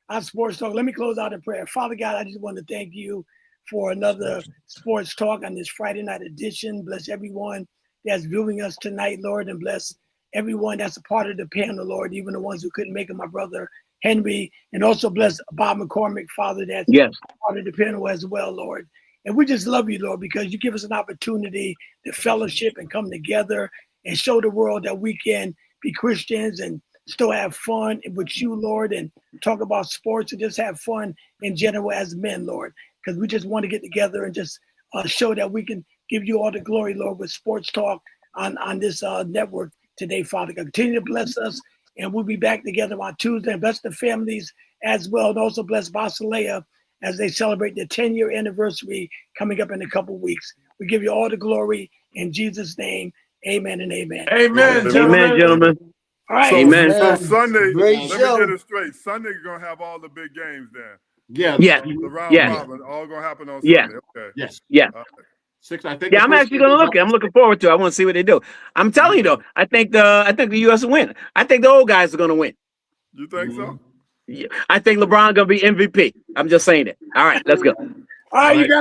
on Sports Talk. Let me close out in prayer. Father God, I just want to thank you for another Sports Talk on this Friday night edition. Bless everyone that's viewing us tonight, Lord, and bless everyone that's a part of the panel, Lord, even the ones who couldn't make it, my brother Henry, and also bless Bob McCormick, Father, that's part of the panel as well, Lord. And we just love you, Lord, because you give us an opportunity to fellowship and come together and show the world that we can be Christians and still have fun with you, Lord, and talk about sports and just have fun in general as men, Lord, because we just want to get together and just show that we can give you all the glory, Lord, with sports talk on this network today, Father. Continue to bless us, and we'll be back together on Tuesday. And bless the families as well, and also bless Basilea as they celebrate their 10-year anniversary coming up in a couple weeks. We give you all the glory in Jesus' name. Amen and amen. Amen, gentlemen. Amen, gentlemen. All right. So, Amen. so Sunday, Great let show. me get it straight. Sunday, you're going to have all the big games then. Yeah. Yeah. The round Yeah. robin, all going to happen on Yeah. Sunday. Okay. Yes. Yeah. 6, I think. Yeah, I'm actually going to look. I'm looking forward to it. I want to see what they do. I'm telling you, though, I think the U.S. will win. I think the old guys are going to win. You think so? Yeah. I think LeBron going to be MVP. I'm just saying it. All right, let's go. All right, you guys.